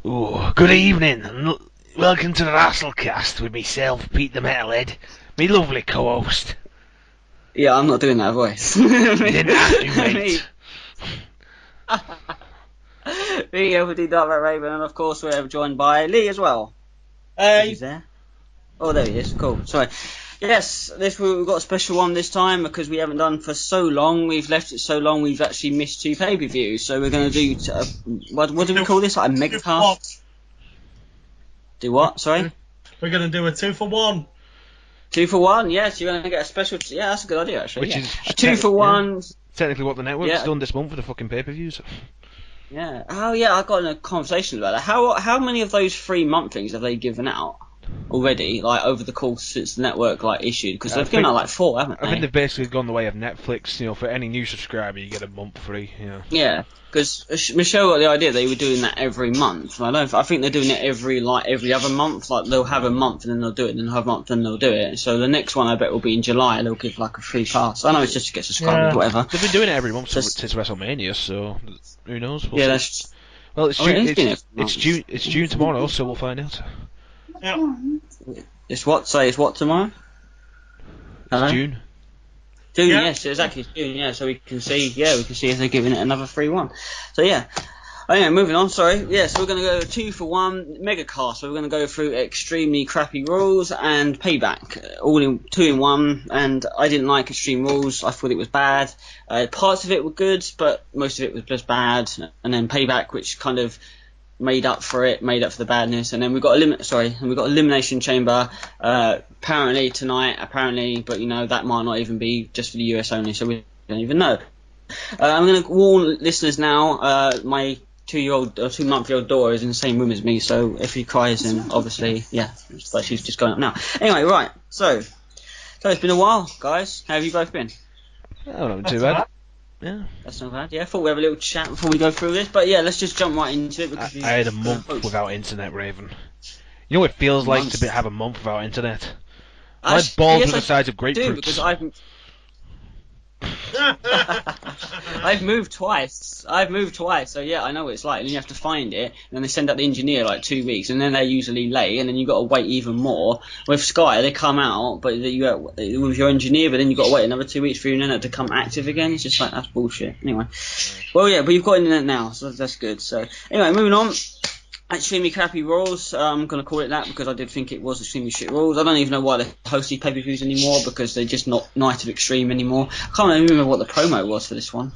Oh, good evening, and welcome to the Wrassle cast with myself, Pete the Metalhead, me lovely co-host. Yeah, I'm not doing that voice. You didn't have to, mate. Me, LVD Dark Raven, and of course we're joined by Lee as well. Hey. He's there. Oh, there he is. Cool. Sorry. Yes, we've got a special one this time because we haven't done for so long. We've left it so long. We've actually missed 2 pay-per-views. So we're going to do what do we call this? Like a mega cast? Do what? Sorry. We're going to do a 2 for 1. 2 for 1. Yes, you're going to get a special. Yeah, that's a good idea actually. Which is a 2 for 1. Yeah. Technically, what the network's done this month for the fucking pay-per-views. Yeah. Oh yeah, I got in a conversation about that. How many of those free monthlies have they given out already? Like over the course since the network issued, because they've given out like 4, haven't they? I think they've basically gone the way of Netflix. You know, for any new subscriber, you get a month free. Yeah. Yeah, because Michelle got the idea they were doing that every month. I think they're doing it every other month. Like they'll have a month and then they'll do it, and then they'll have a month and they'll do it. So the next one I bet will be in July. They'll give like a free pass. I know it's just to get subscribers, whatever. They've been doing it every month since WrestleMania, so who knows? Well, it's June. It's June tomorrow, so we'll find out. Yeah. It's what? Say it's what tomorrow? Hello? It's June. June, yeah. Yes, exactly. It's June, yeah. So we can see if they're giving it another free one. So yeah. Oh yeah, moving on. Sorry. Yeah, so we're gonna go 2 for 1 mega cast. So we're gonna go through extremely crappy rules and Payback, all in 2 in 1. And I didn't like Extreme Rules. I thought it was bad. Parts of it were good, but most of it was just bad. And then Payback, which kind of made up for the badness. And then we got Elimination Chamber. Apparently tonight. But that might not even be just for the US only. So we don't even know. I'm gonna warn listeners now. My 2-month-old daughter is in the same room as me, so if he cries, then obviously, yeah, but she's just going up now. Anyway, right, so it's been a while, guys. How have you both been? Oh, not too bad. Yeah. That's not bad, yeah. I thought we'd have a little chat before we go through this, but yeah, let's just jump right into it. Because I had a month without internet, Raven. You know what it feels like to have a month without internet? My balls were the size of grapefruits. Because I've moved twice, so yeah, I know what it's like. And you have to find it, and then they send out the engineer like 2 weeks, and then they're usually late, and then you got to wait even more. With Sky, they come out, but with your engineer, but then you got to wait another 2 weeks for your internet to come active again. It's just like, that's bullshit. Anyway, well, yeah, but you've got internet now, so that's good. So anyway, moving on. Extremely crappy rules. I'm going to call it that because I did think it was extremely shit rules. I don't even know why they host these pay-per-views anymore, because they're just not Night of Extreme anymore. I can't even remember what the promo was for this one.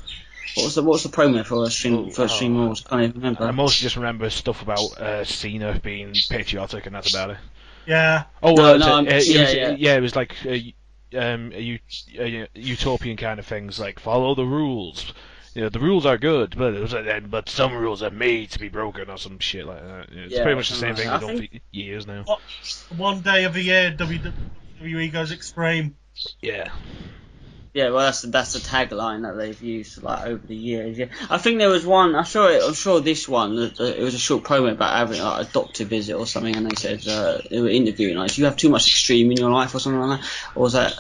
What was the promo for Extreme Rules? I can't even remember. I mostly just remember stuff about Cena being patriotic, and that's about it. Yeah. Oh, it was like a utopian kind of things, like follow the rules. You know, the rules are good, but some rules are made to be broken or some shit like that. It's pretty much the same thing we've done for years now. One day of the year, WWE goes extreme. Yeah. Yeah, well, that's the tagline that they've used over the years. Yeah, I think there was one. I'm sure this one. It was a short promo about having a doctor visit or something, and they said they were interviewing do you have too much extreme in your life or something like that, or was that?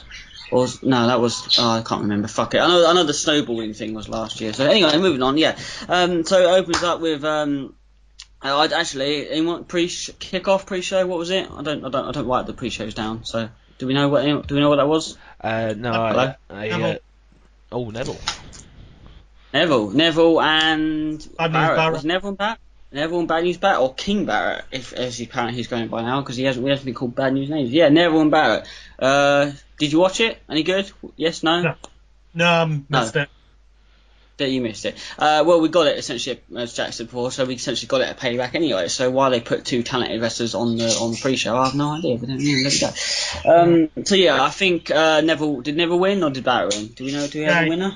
No, that was I can't remember. Fuck it. I know the snowballing thing was last year. So anyway, moving on. Yeah. So it opens up with anyone kick-off pre-show. What was it? I don't write the pre-shows down. So do we know what that was? No. Neville. Neville and Barrett. Was Neville and Barrett? Neville and Bad News Barrett, or King Barrett, as apparently he's going by now, because we haven't been called Bad News names. Yeah, Neville and Barrett. Did you watch it? Any good? Yes, no? No, missed it. You missed it. Well, we got it essentially, as Jack said before, so we essentially got it at Payback anyway. So why they put 2 talented wrestlers on the pre-show, I have no idea. But let it go. So yeah, I think did Neville win or did Barrett win? Do we have a winner?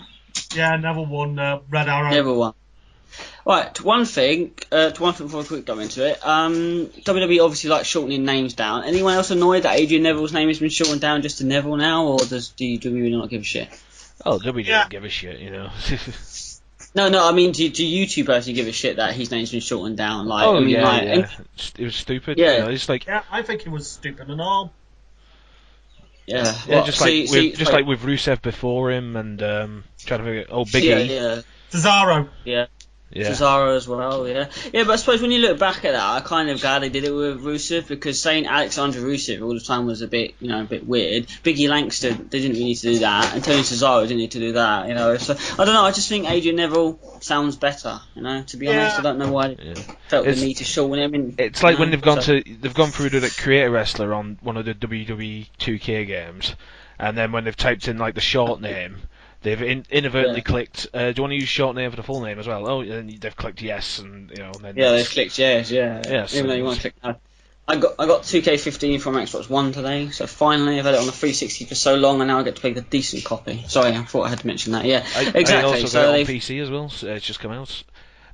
Yeah, Neville won. Red Arrow. Neville won. Right, one thing before we quickly go into it. WWE obviously like shortening names down. Anyone else annoyed that Adrian Neville's name has been shortened down just to Neville now, or do WWE not give a shit? Oh, WWE don't give a shit, you know. No, I mean, do you two personally give a shit that his name's been shortened down? Yeah. It was stupid. Yeah. You know, it's like... Yeah, I think it was stupid and all. Yeah, just like with Rusev before him, and trying to figure... Oh, Big E. Yeah. Cesaro. Yeah. Cesaro as well, yeah. Yeah, but I suppose when you look back at that, I'm kind of glad they did it with Rusev, because saying Alexander Rusev all the time was a bit weird. Biggie Langston, they didn't really need to do that, and Tony Cesaro didn't need to do that, So, I don't know, I just think Adrian Neville sounds better, to be honest. I don't know why they felt the need to shorten him. It's like when they've gone through to create a wrestler on one of the WWE 2K games, and then when they've typed in like the short name, they've inadvertently clicked, do you want to use short name for the full name as well? Oh, and they've clicked yes, and then they've clicked yes, even though you want to click no. I got 2K15 from Xbox One today, so finally I've had it on the 360 for so long, and now I get to play the decent copy. Sorry, I thought I had to mention that. Yeah, exactly. I also got it on PC as well. So it's just come out.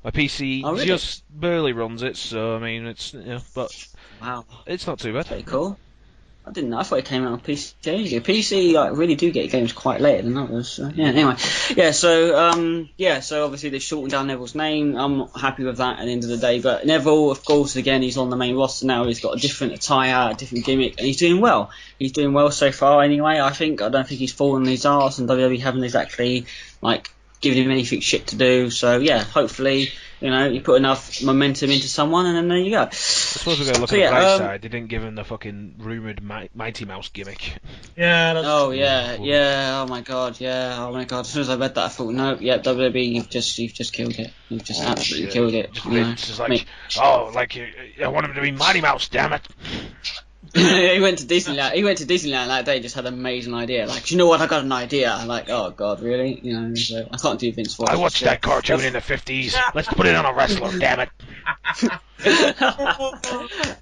My PC just barely runs it, so I mean it's but wow, it's not too bad. Pretty cool. I didn't know. I thought it came out on PC. PC really do get games quite later than others. So, anyway. So obviously they shortened down Neville's name. I'm not happy with that at the end of the day. But Neville, of course, again, he's on the main roster now. He's got a different attire, a different gimmick, and he's doing well. He's doing well so far anyway, I think. I don't think he's fallen on his arse, and WWE haven't exactly, giving him anything shit to do. So, hopefully, you put enough momentum into someone, and then there you go. I suppose we're going to look at the bright side. They didn't give him the fucking rumoured Mighty Mouse gimmick. Yeah, that's oh my god, as soon as I read that, I thought, no, WWE, you've just killed it. You've just absolutely killed it. It's just I want him to be Mighty Mouse, damn it. He went to Disneyland that day, just had an amazing idea. Do you know what? I got an idea. Oh god, really? So I can't do Vince Voice. I watched that cartoon in the 50s. Let's put it on a wrestler, damn it.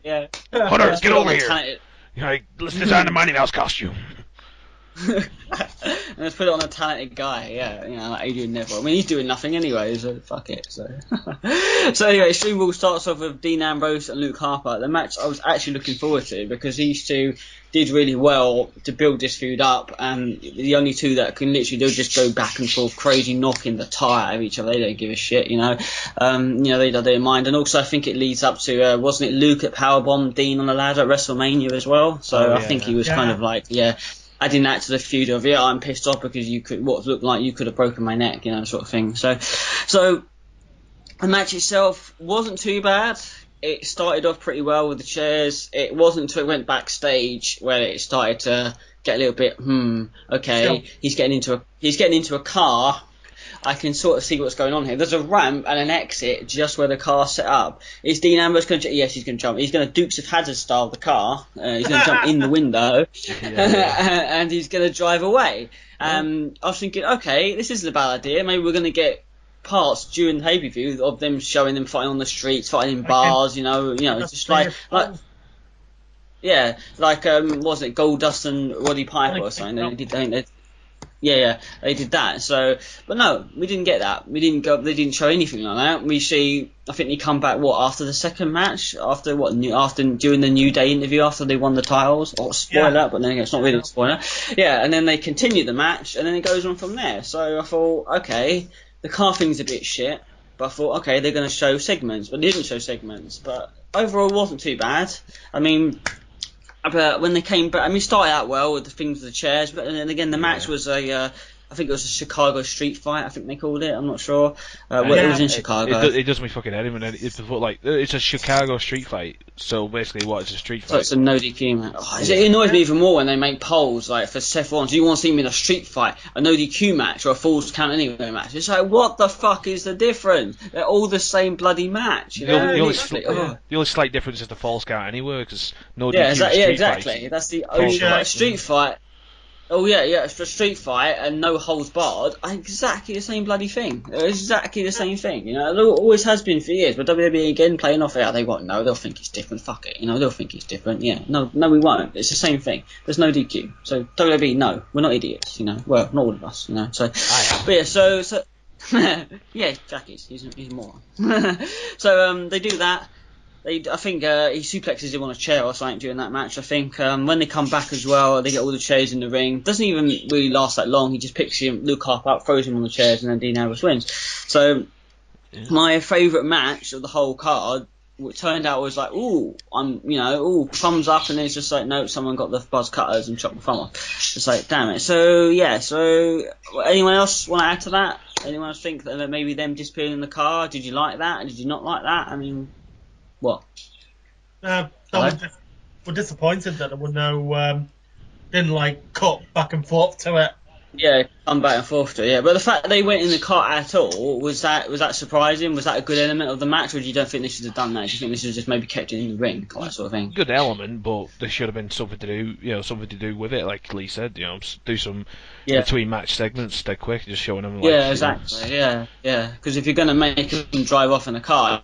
Yeah. Hunter, get over here. Let's design a Mighty Mouse costume. And let's put it on a talented guy, like Adrian Neville. I mean, he's doing nothing anyway, so fuck it. So anyway, Extreme Rules starts off with Dean Ambrose and Luke Harper. The match I was actually looking forward to, because these two did really well to build this feud up, and the only two that can literally do just go back and forth, crazy knocking the tie out of each other. They don't give a shit, they don't mind. And also I think it leads up to wasn't it Luke at powerbombed Dean on the ladder at WrestleMania as well? So I think he was kind of adding that to the feud of I'm pissed off because you could what looked like you could have broken my neck, sort of thing. So the match itself wasn't too bad. It started off pretty well with the chairs. It wasn't until it went backstage where it started to get a little bit okay. Sure. He's getting into a car. I can sort of see what's going on here. There's a ramp and an exit just where the car's set up. Is Dean Ambrose going to... Yes, he's going to jump. He's going to Dukes of Hazzard style the car. He's going to jump in the window. And he's going to drive away. I was thinking, okay, this isn't a bad idea. Maybe we're going to get parts during the pay-per-view of them showing them fighting on the streets, fighting in bars, just like... wasn't it Goldust and Roddy Piper or something? They did that. So, but no, we didn't get that. They didn't show anything like that. We see, I think they come back after the second match, during the New Day interview after they won the titles. Or spoiler, but then again, it's not really a spoiler. Yeah, and then they continue the match, and then it goes on from there. So I thought, okay, the car thing's a bit shit, but I thought, okay, they're going to show segments, but they didn't show segments. But overall, it wasn't too bad. I mean. But when they came back, it started out well with the things with the chairs, but then again, the match was I think it was a Chicago street fight, I think they called it, I'm not sure. It was in Chicago. It does me fucking head in when it's a Chicago street fight, so basically it's a street fight. So it's a no DQ match. It annoys me even more when they make polls, for Seth Rollins, do you want to see me in a street fight, a no DQ match, or a Falls Count Anywhere match? It's what the fuck is the difference? They're all the same bloody match. The only slight difference is the Falls Count Anywhere, because no DQ street exactly. Fight. That's the only street fight. Oh yeah, it's for street fight and no holds barred. Exactly the same bloody thing. Exactly the same thing. It always has been for years. But WWE again playing off it. They won't know. They'll think it's different. Fuck it. They'll think it's different. Yeah. No, we won't. It's the same thing. There's no DQ. So WWE, no, we're not idiots. Well, not all of us. So, but yeah. So yeah, Jack is. He's a moron. So they do that. I think he suplexes him on a chair or something during that match. I think when they come back as well, they get all the chairs in the ring. Doesn't even really last that long. He just picks Luke Harper up, throws him on the chairs, and then Dean Ambrose wins. So my favourite match of the whole card what turned out was like, thumbs up, and then it's just like, no, someone got the buzz cutters and chopped the thumb off. It's like, damn it. So yeah, anyone else want to add to that? Anyone else think that maybe them disappearing in the car? Did you like that? Did you not like that? I mean, what? We're disappointed that there were no, didn't like cut back and forth to it. Yeah, come back and forth to it, yeah. But the fact that they went in the car at all, was that surprising? Was that a good element of the match, or do you don't think they should have done that? Do you think they should have just maybe kept it in the ring, that sort of thing? Good element, but there should have been something to do with it, like Lee said, do some between match segments, dead quick, just showing them. Like, exactly, yeah. Because if you're going to make them drive off in a car,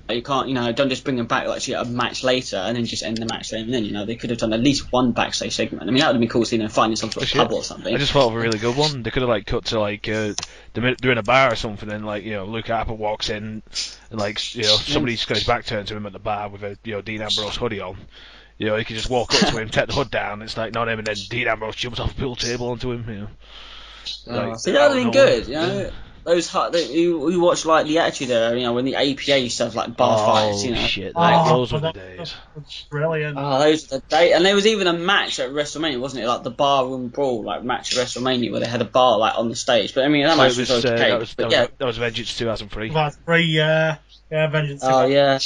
you can't, don't just bring them back like a match later and then just end the match there and then, they could have done at least one backstage segment. I mean, that would have been cool seeing them finding some sort of pub or something. I just thought of a really good one. They could have cut to they're in a bar or something, and Luke Harper walks in, and somebody's got his back turned to him at the bar with a Dean Ambrose hoodie on. He could just walk up to him, take the hood down. It's like not him, and then Dean Ambrose jumps off a pool table onto him. See, that would have been good. Yeah. Those you watch like the Attitude Era, when the APA used to have like bar fights, Shit, those were the days. That's brilliant. Oh, those were the days. And there was even a match at WrestleMania, wasn't it? Like the barroom brawl, like match at WrestleMania, where they had a bar like on the stage. But I mean, that match was okay. That was Vengeance 2003. That's Vengeance. Oh yeah.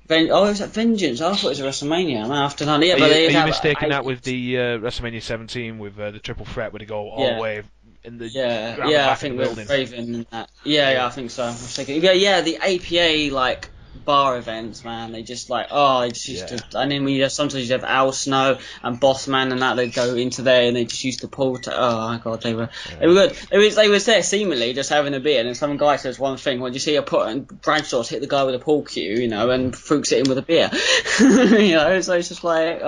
Was that Vengeance? I thought it was a WrestleMania. Man, after that, yeah. Are you mistaken that with the WrestleMania 17 with the triple threat where they go all the way? I think with Raven and that. Yeah, I think so. I was thinking, the APA like bar events, man. They just used to, and then sometimes you have Al Snow and Bossman and that. They'd go into there and they just used to pull. Oh my god, they were good. They was there seemingly just having a beer, and then some guy says one thing. When you see Bradshaw's hit the guy with a pool cue, and Fuchs hit him with a beer. So it's just like,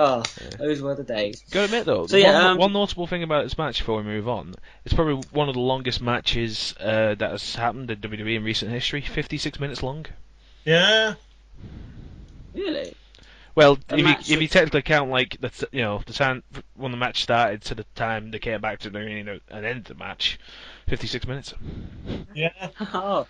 those were the days. Gotta admit though, one notable thing about this match before we move on, it's probably one of the longest matches that has happened in WWE in recent history. 56 minutes long. Yeah. Really? Well, if you technically count the time when the match started to the time they came back to the arena and ended the match, 56 minutes. Yeah. Oh,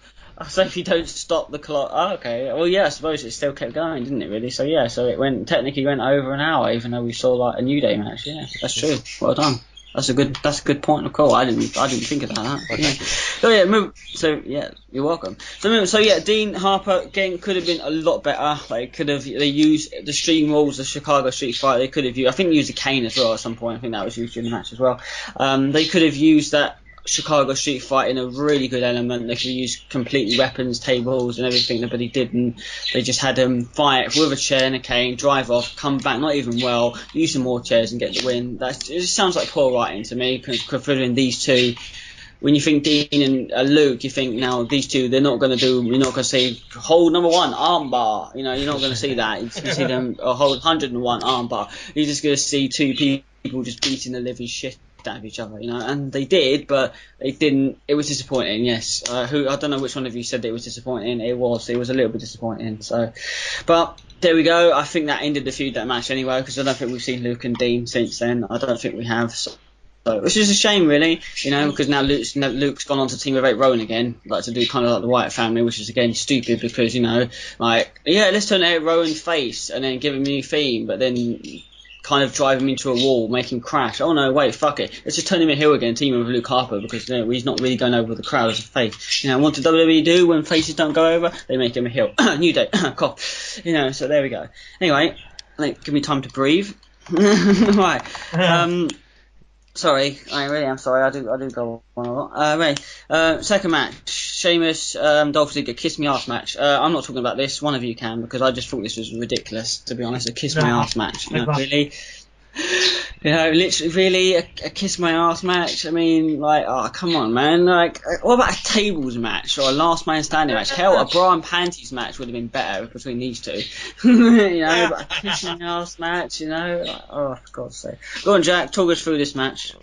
so if you don't stop the clock, okay. Well, yeah, I suppose it still kept going, didn't it? Really? So yeah, so it technically went over an hour, even though we saw like a New Day match. Yeah, that's true. Well done. That's a good point of call. I didn't think about that. But yeah. You're welcome. So Dean Harper again could have been a lot better. They used the Stream Rules, the Chicago Street Fight. They could have used. I think used a cane as well at some point. I think that was used during the match as well. They could have used that Chicago Street Fight in a really good element. They could have used complete weapons, tables and everything, but he didn't. They just had him fight with a chair and a cane, drive off, come back, not even well, use some more chairs and get the win. It just sounds like poor writing to me, considering these two. When you think Dean and Luke, you think now these two, you're not going to see hold number 1 armbar. You're not going to see that. You're going to see them hold 101 armbar. You're just going to see two people just beating the living shit out of each other, and they did, but they didn't. It was disappointing. Yes, I don't know which one of you said that it was disappointing. It was a little bit disappointing. So, but there we go. I think that ended the feud, that match anyway, because I don't think we've seen Luke and Dean since then. I don't think we have. So, which is a shame, really, because now Luke's gone on to Team of 8 Rowan again, to do kind of like the Wyatt family, which is again stupid because let's turn 8 Rowan face and then give him a new theme, but then kind of drive him into a wall, make him crash. Oh no, wait, fuck it. Let's just turn him a heel again, team with Luke Harper, because he's not really going over with the crowd as a face. What did WWE do when faces don't go over? They make him a heel. New Day. Cough. So there we go. Anyway, give me time to breathe. Right. Sorry, I really am sorry. I do go on a lot. Right. Second match, Sheamus, Dolph Ziggler, kiss me ass match. I'm not talking about this. One of you can, because I just thought this was ridiculous. To be honest, a kiss my ass match. Really. Literally, really, a kiss my ass match. I mean, come on, man. What about a tables match or a last man standing match? Hell, a bra and panties match would have been better between these two. But a kiss my ass match, oh, for God's sake. Go on, Jack, talk us through this match.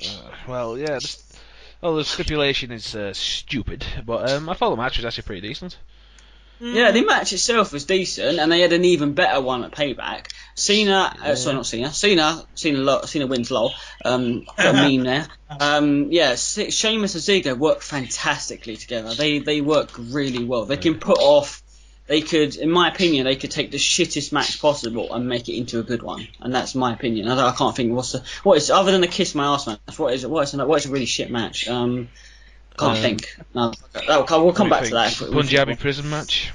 The stipulation is stupid, but I thought the match was actually pretty decent. Yeah, the match itself was decent, and they had an even better one at Payback. Cena wins lol. Got a meme there. Sheamus and Ziggler work fantastically together. They work really well. They can put off they could, in my opinion, they could take the shittest match possible and make it into a good one. And that's my opinion. I can't think what is other than the kiss my ass match. What is a really shit match? Can't think. No, we'll come back to that. Punjabi prison match.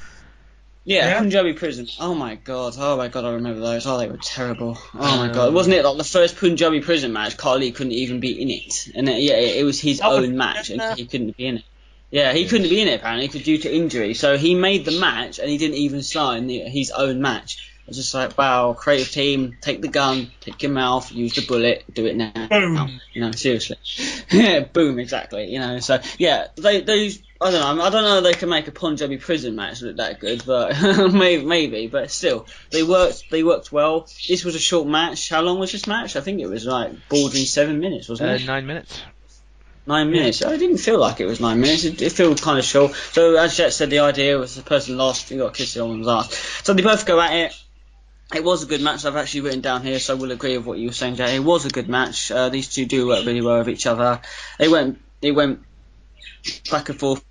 Yeah, Punjabi prison. Oh my god, I remember those. Oh, they were terrible. Oh my god, wasn't it like the first Punjabi prison match? Carly couldn't even be in it, and it was his own match, and he couldn't be in it. Yeah, he couldn't be in it apparently due to injury. So he made the match, and he didn't even sign his own match. I was just like, wow, creative team, take the gun, take your mouth, use the bullet, do it now. Boom. You know, seriously. Yeah, boom, exactly. You know, so yeah, those. I don't know if they can make a Punjabi prison match look that good, but maybe, but still, they worked well. This was a short match. How long was this match? I think it was like bordering 7 minutes, wasn't it? 9 minutes. 9 minutes. I didn't feel like it was 9 minutes. It felt kind of short. So as Jet said, the idea was the person lost, he got kissed on his ass. So they both go at it. It was a good match. I've actually written down here, so I will agree with what you were saying, Jay. It was a good match. These two do work really well with each other. They went back and forth.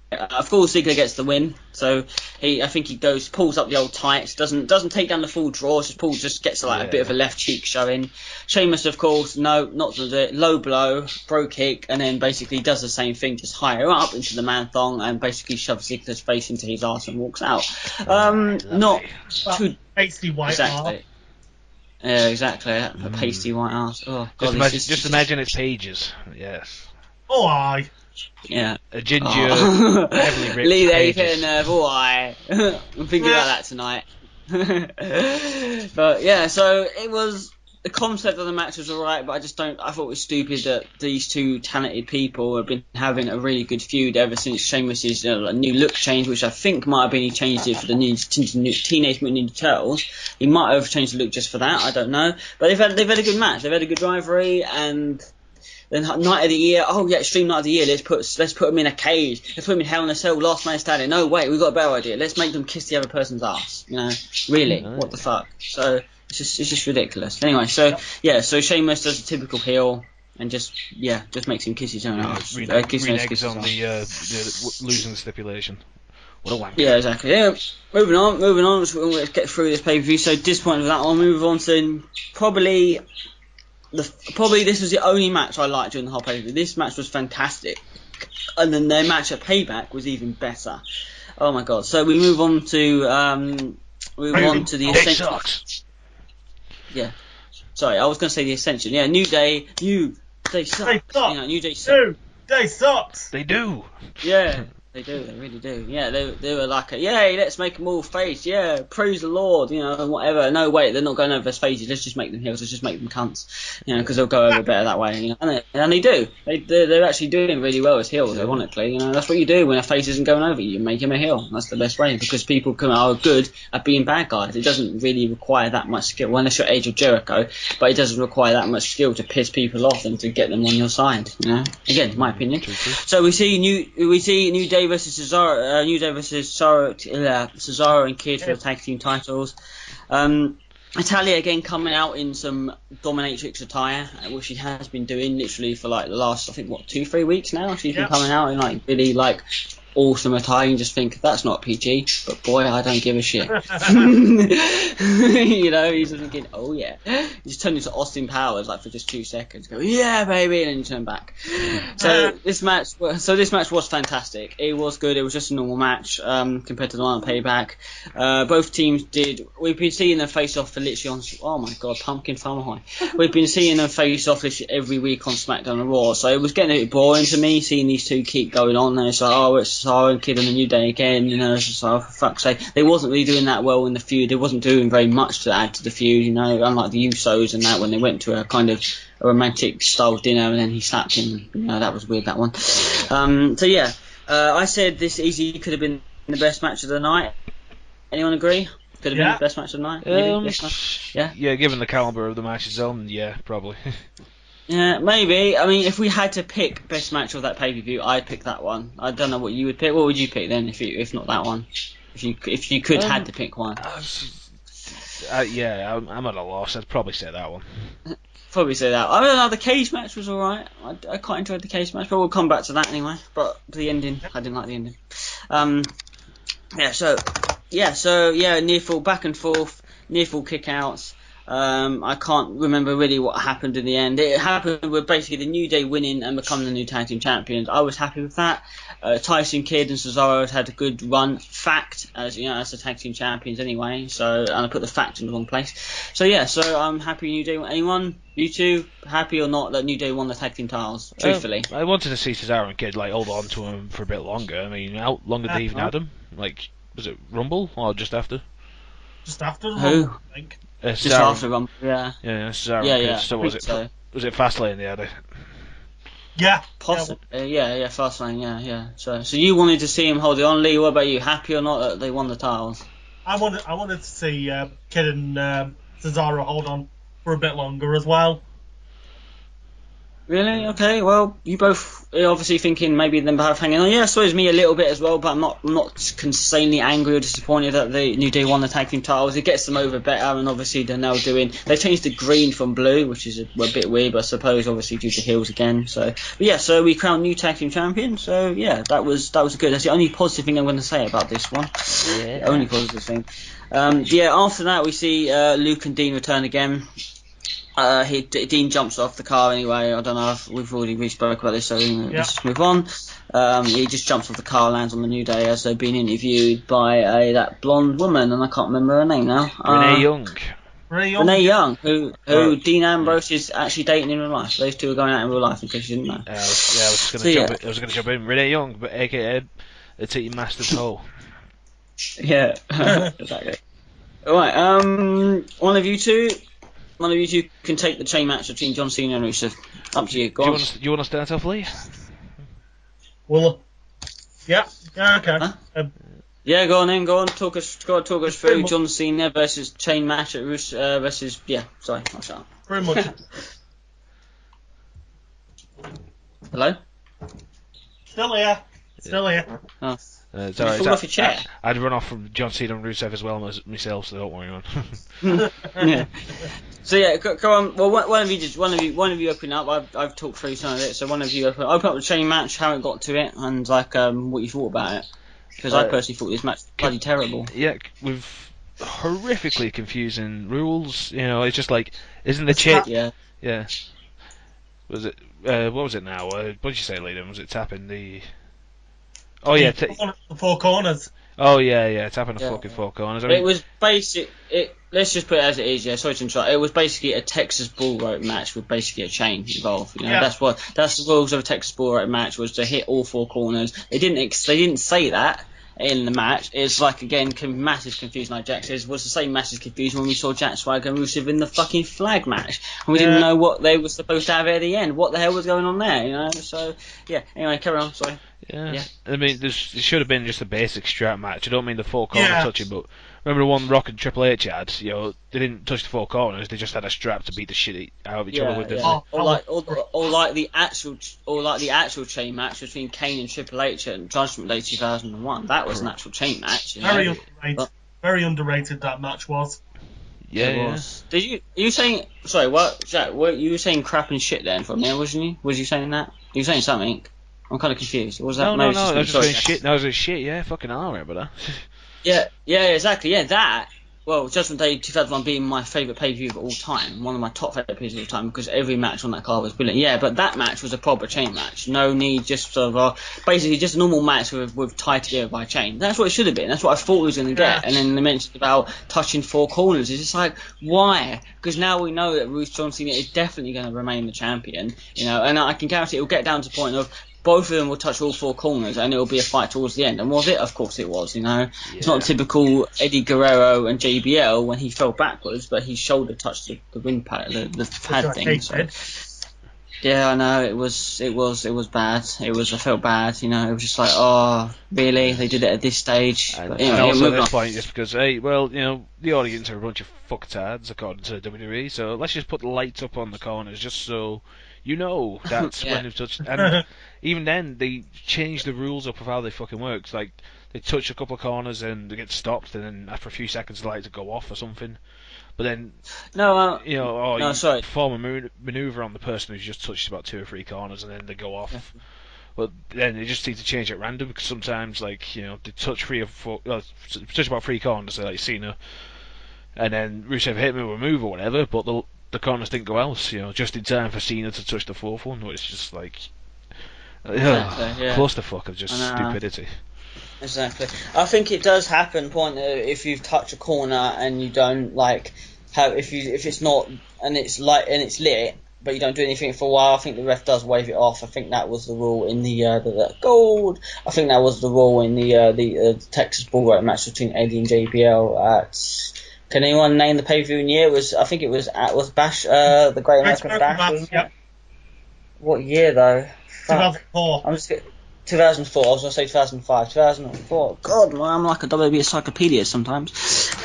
Of course, Ziggler gets the win. So I think he pulls up the old tights, doesn't take down the full draw, just gets like a bit of a left cheek showing. Sheamus, of course, not to do it. Low blow, bro kick, and then basically does the same thing, just higher up into the man thong, and basically shoves Ziggler's face into his arse and walks out. Not too pasty white arse. Yeah, exactly. A pasty white arse. Oh god, just imagine it's Pages. Yes. Oh, aye. Yeah. A ginger, heavily ripped Leave Pages. boy. I'm thinking about that tonight. But yeah, so it was. The concept of the match was alright, but I thought it was stupid that these two talented people have been having a really good feud ever since Sheamus's new look change, which I think might have been he changed it for the new Teenage Mutant Ninja Turtles. He might have changed the look just for that, I don't know. But they've had a good match, they've had a good rivalry, and then Night of the Year, Extreme Night of the Year, let's put them in a cage, let's put them in Hell in a Cell, Last Man Standing. No, wait, we've got a better idea, let's make them kiss the other person's ass, really, what the fuck. So it's just ridiculous. Anyway, so Sheamus does a typical heel and just makes him kiss his own ass. Reneges on the losing the stipulation. What a wank. Yeah, exactly. Yeah, moving on. Let's get through this pay-per-view. So disappointed with that one. Move on to probably this was the only match I liked during the whole pay-per-view. This match was fantastic, and then their match at Payback was even better. Oh my god! So we move on to the Ascension. Yeah, sorry, I was going to say the Ascension. Yeah, New Day sucks. They suck. New Day sucks. New Day sucks. They do. Yeah. They do, they really do. Yeah, they were like, yay, let's make them all face, yeah, praise the Lord, and whatever. No, wait, they're not going over as faces, let's just make them heels, let's just make them cunts, because they'll go over better that way, and they do. They're actually doing really well as heels, ironically, that's what you do when a face isn't going over you make him a heel. That's the best way, because people are good at being bad guys. It doesn't really require that much skill, unless you're Age of Jericho, but it doesn't require that much skill to piss people off and to get them on your side, Again, my opinion. So we see New Day versus Cesaro, Cesaro and Kid for the tag team titles. Natalia again coming out in some dominatrix attire, which she has been doing literally for like the last 2-3 weeks now. She's been coming out in really awesome attire. You just think that's not PG, but boy, I don't give a shit. He's thinking, oh yeah. He just turned into Austin Powers for just 2 seconds. Go, yeah, baby, and then you turn back. So this match was fantastic. It was good. It was just a normal match compared to the one on Payback. Both teams did. We've been seeing them face off for literally on. Oh my god, Pumpkin Farmer High. We've been seeing them face off literally every week on SmackDown and Raw. So it was getting a bit boring to me seeing these two keep going on. And it's it's Cesaro and Kid on the New Day again, it's just for fuck's sake. They wasn't really doing that well in the feud. They wasn't doing very much to add to the feud, unlike the Usos and that when they went to a kind of a romantic style dinner and then he slapped him. That was weird, that one. I said this easily could have been the best match of the night. Anyone agree? Could have been the best match of the night? Maybe? Yeah, given the caliber of the matches on, yeah, probably. Yeah, maybe. I mean, if we had to pick best match of that pay-per-view, I'd pick that one. I don't know what you would pick. What would you pick then, if not that one? If you could had to pick one. I'm at a loss. I'd probably say that one. Probably say that. I don't know. The cage match was alright. I quite enjoyed the cage match, but we'll come back to that anyway. But the ending, I didn't like the ending. Near fall back and forth, near fall kickouts. I can't remember really what happened in the end. It happened with basically the New Day winning and becoming the new tag team champions. I was happy with that. Tyson Kidd and Cesaro had a good run. Fact, as the tag team champions anyway. So, and I put the fact in the wrong place. So I'm happy New Day. Anyone? You two happy or not that New Day won the tag team titles? Truthfully, I wanted to see Cesaro and Kidd hold on to him for a bit longer. I mean, how long did they even had him? Was it Rumble or just after? Just after the Rumble, I think. Just after Rumble, yeah. Yeah, Cesaro. So was it Fastlane they had it? Yeah. Possibly. Yeah, Fastlane, yeah. So you wanted to see him hold it on, Lee. What about you? Happy or not that they won the titles? I wanted to see Kidd and Cesaro hold on for a bit longer as well. Really? Okay. Well, you both are obviously thinking maybe them both hanging on. Yeah, so is me a little bit as well, but I'm not insanely angry or disappointed that the New Day won the tag team titles. It gets them over better, and obviously they changed the green from blue, which is a bit weird, but I suppose obviously due to heels again. So we crowned new tag team champion. So yeah, that was good. That's the only positive thing I'm going to say about this one. Yeah. The only positive thing. After that we see Luke and Dean return again. Dean jumps off the car anyway. I don't know if we've already spoke about this, so let's just move on. He just jumps off the car, lands on the New Day as they're being interviewed by that blonde woman, and I can't remember her name now. Renee Young. Renee Young, who Dean Ambrose is actually dating in real life. Those two are going out in real life, in case you didn't know. I was going to jump in. Renee Young, but aka the Team Master Toe. Yeah, exactly. Alright, one of you two can take the chain match between John Cena and Rusev. Up to you. Go on. Do you want to start off, Lee? Well, yeah, okay. Huh? Go on then. Go on. Talk us through John Cena versus chain match at Rusev versus. Yeah, sorry, I'll shut up. Pretty much. Hello. Still here. Oh. It's alright. Fall off your chair. I'd run off from John Cena and Rusev as well myself, so don't worry, man. Yeah. So go on. Well, one of you open up. I've talked through some of it. So one of you open up the chain match, how it got to it, and what you thought about it. Because I personally thought this match was bloody terrible. Yeah, with horrifically confusing rules. It's just isn't the chain? Yeah. Was it? What was it now? What did you say, Liam? Was it tapping the? Oh yeah, the four corners. Oh yeah, tapping the fucking four corners. It was basic. Let's just put it as it is. Yeah, sorry to interrupt. It was basically a Texas bull rope match with basically a chain involved. That's the rules of a Texas bull rope match, was to hit all four corners. They didn't say that in the match. It's again massive confusion. Like Jack says, was the same massive confusion when we saw Jack Swagger and Rusev in the fucking flag match, and we didn't know what they were supposed to have at the end. What the hell was going on there? So yeah. Anyway, carry on. Sorry. Yeah. I mean, it should have been just a basic strap match. I don't mean the four corner touching, but remember the one Rock and Triple H had? They didn't touch the four corners. They just had a strap to beat the shit out of each other with. Or like the actual chain match between Kane and Triple H at Judgment Day 2001. That was an actual chain match. Very underrated that match was. Yeah. It was. Are you saying? Sorry, what, Jack? You were saying crap and shit then from there, wasn't you? Was you saying that? You were saying something? I'm kind of confused. Was that? No. I was just saying shit. No, I was saying shit. Yeah, fucking hell, I remember that. Yeah, exactly. Yeah, that. Well, Judgment Day 2001 being my favourite pay-per-view of all time, one of my top favourite pay-per-views of all time, because every match on that card was brilliant. Yeah, but that match was a proper chain match. No need, just sort of basically just a normal match with tied together by a chain. That's what it should have been. That's what I thought we was going to get. And then they mentioned about touching four corners. It's just why? Because now we know that John Cena is definitely going to remain the champion. And I can guarantee it will get down to the point of both of them will touch all four corners, and it will be a fight towards the end. And was it? Of course it was. It's not typical Eddie Guerrero and JBL when he fell backwards, but his shoulder touched the wind pad, the pad thing. So. Yeah, I know it was bad. I felt bad. It was just oh, really? They did it at this stage. And also at this point, just because, hey, well, the audience are a bunch of fucktards according to WWE, so let's just put the lights up on the corners just so that's when they've touched. And even then, they changed the rules up of how they fucking work. They touch a couple of corners and they get stopped, and then after a few seconds, the lights will go off or something. But then, sorry. Perform a maneuver on the person who's just touched about 2 or 3 corners, and then they go off. But then they just seem to change it random because sometimes, like, you know, they touch touch about 3 corners, so like Cena, and then Rusev hit me with a move or whatever, but the corners didn't go else, you know, just in time for Cena to touch the 4th one, which is just like, Exactly, yeah. clusterfuck of just stupidity. Exactly. I think it does happen. If you touch a corner and you don't like if it's not and it's lit, but you don't do anything for a while, I think the ref does wave it off. I think that was the rule in the gold. I think that was the rule in the Texas Bull match between Eddie and JBL at. Can anyone name the pay-per-view in year? I think it was Bash, the Great American Bash. Yep. What year though? 2004. 2004. I was going to say 2005. 2004. God, man, I'm like a WWE encyclopedia sometimes.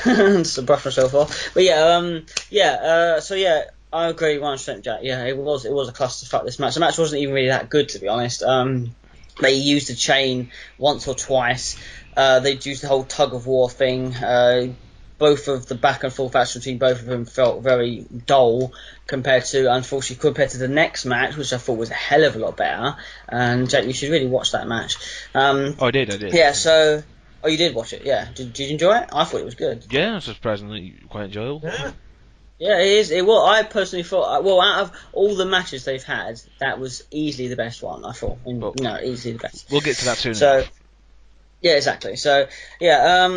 Just to brush myself off. But so yeah, I agree 100%, Jack. Yeah, it was a clusterfuck, this match. The match wasn't even really that good, to be honest. They used the chain once or twice. They used the whole tug of war thing. Both of the back and forth action between both of them felt very dull compared to the next match, which I thought was a hell of a lot better. And Jack, you should really watch that match. I did. Yeah, so you did watch it? Yeah. Did you enjoy it? I thought it was good. Yeah, it was surprisingly quite enjoyable. Yeah, it is. I personally thought, out of all the matches they've had, that was easily the best one. I thought, easily the best. We'll get to that soon. So, yeah, exactly. So, yeah.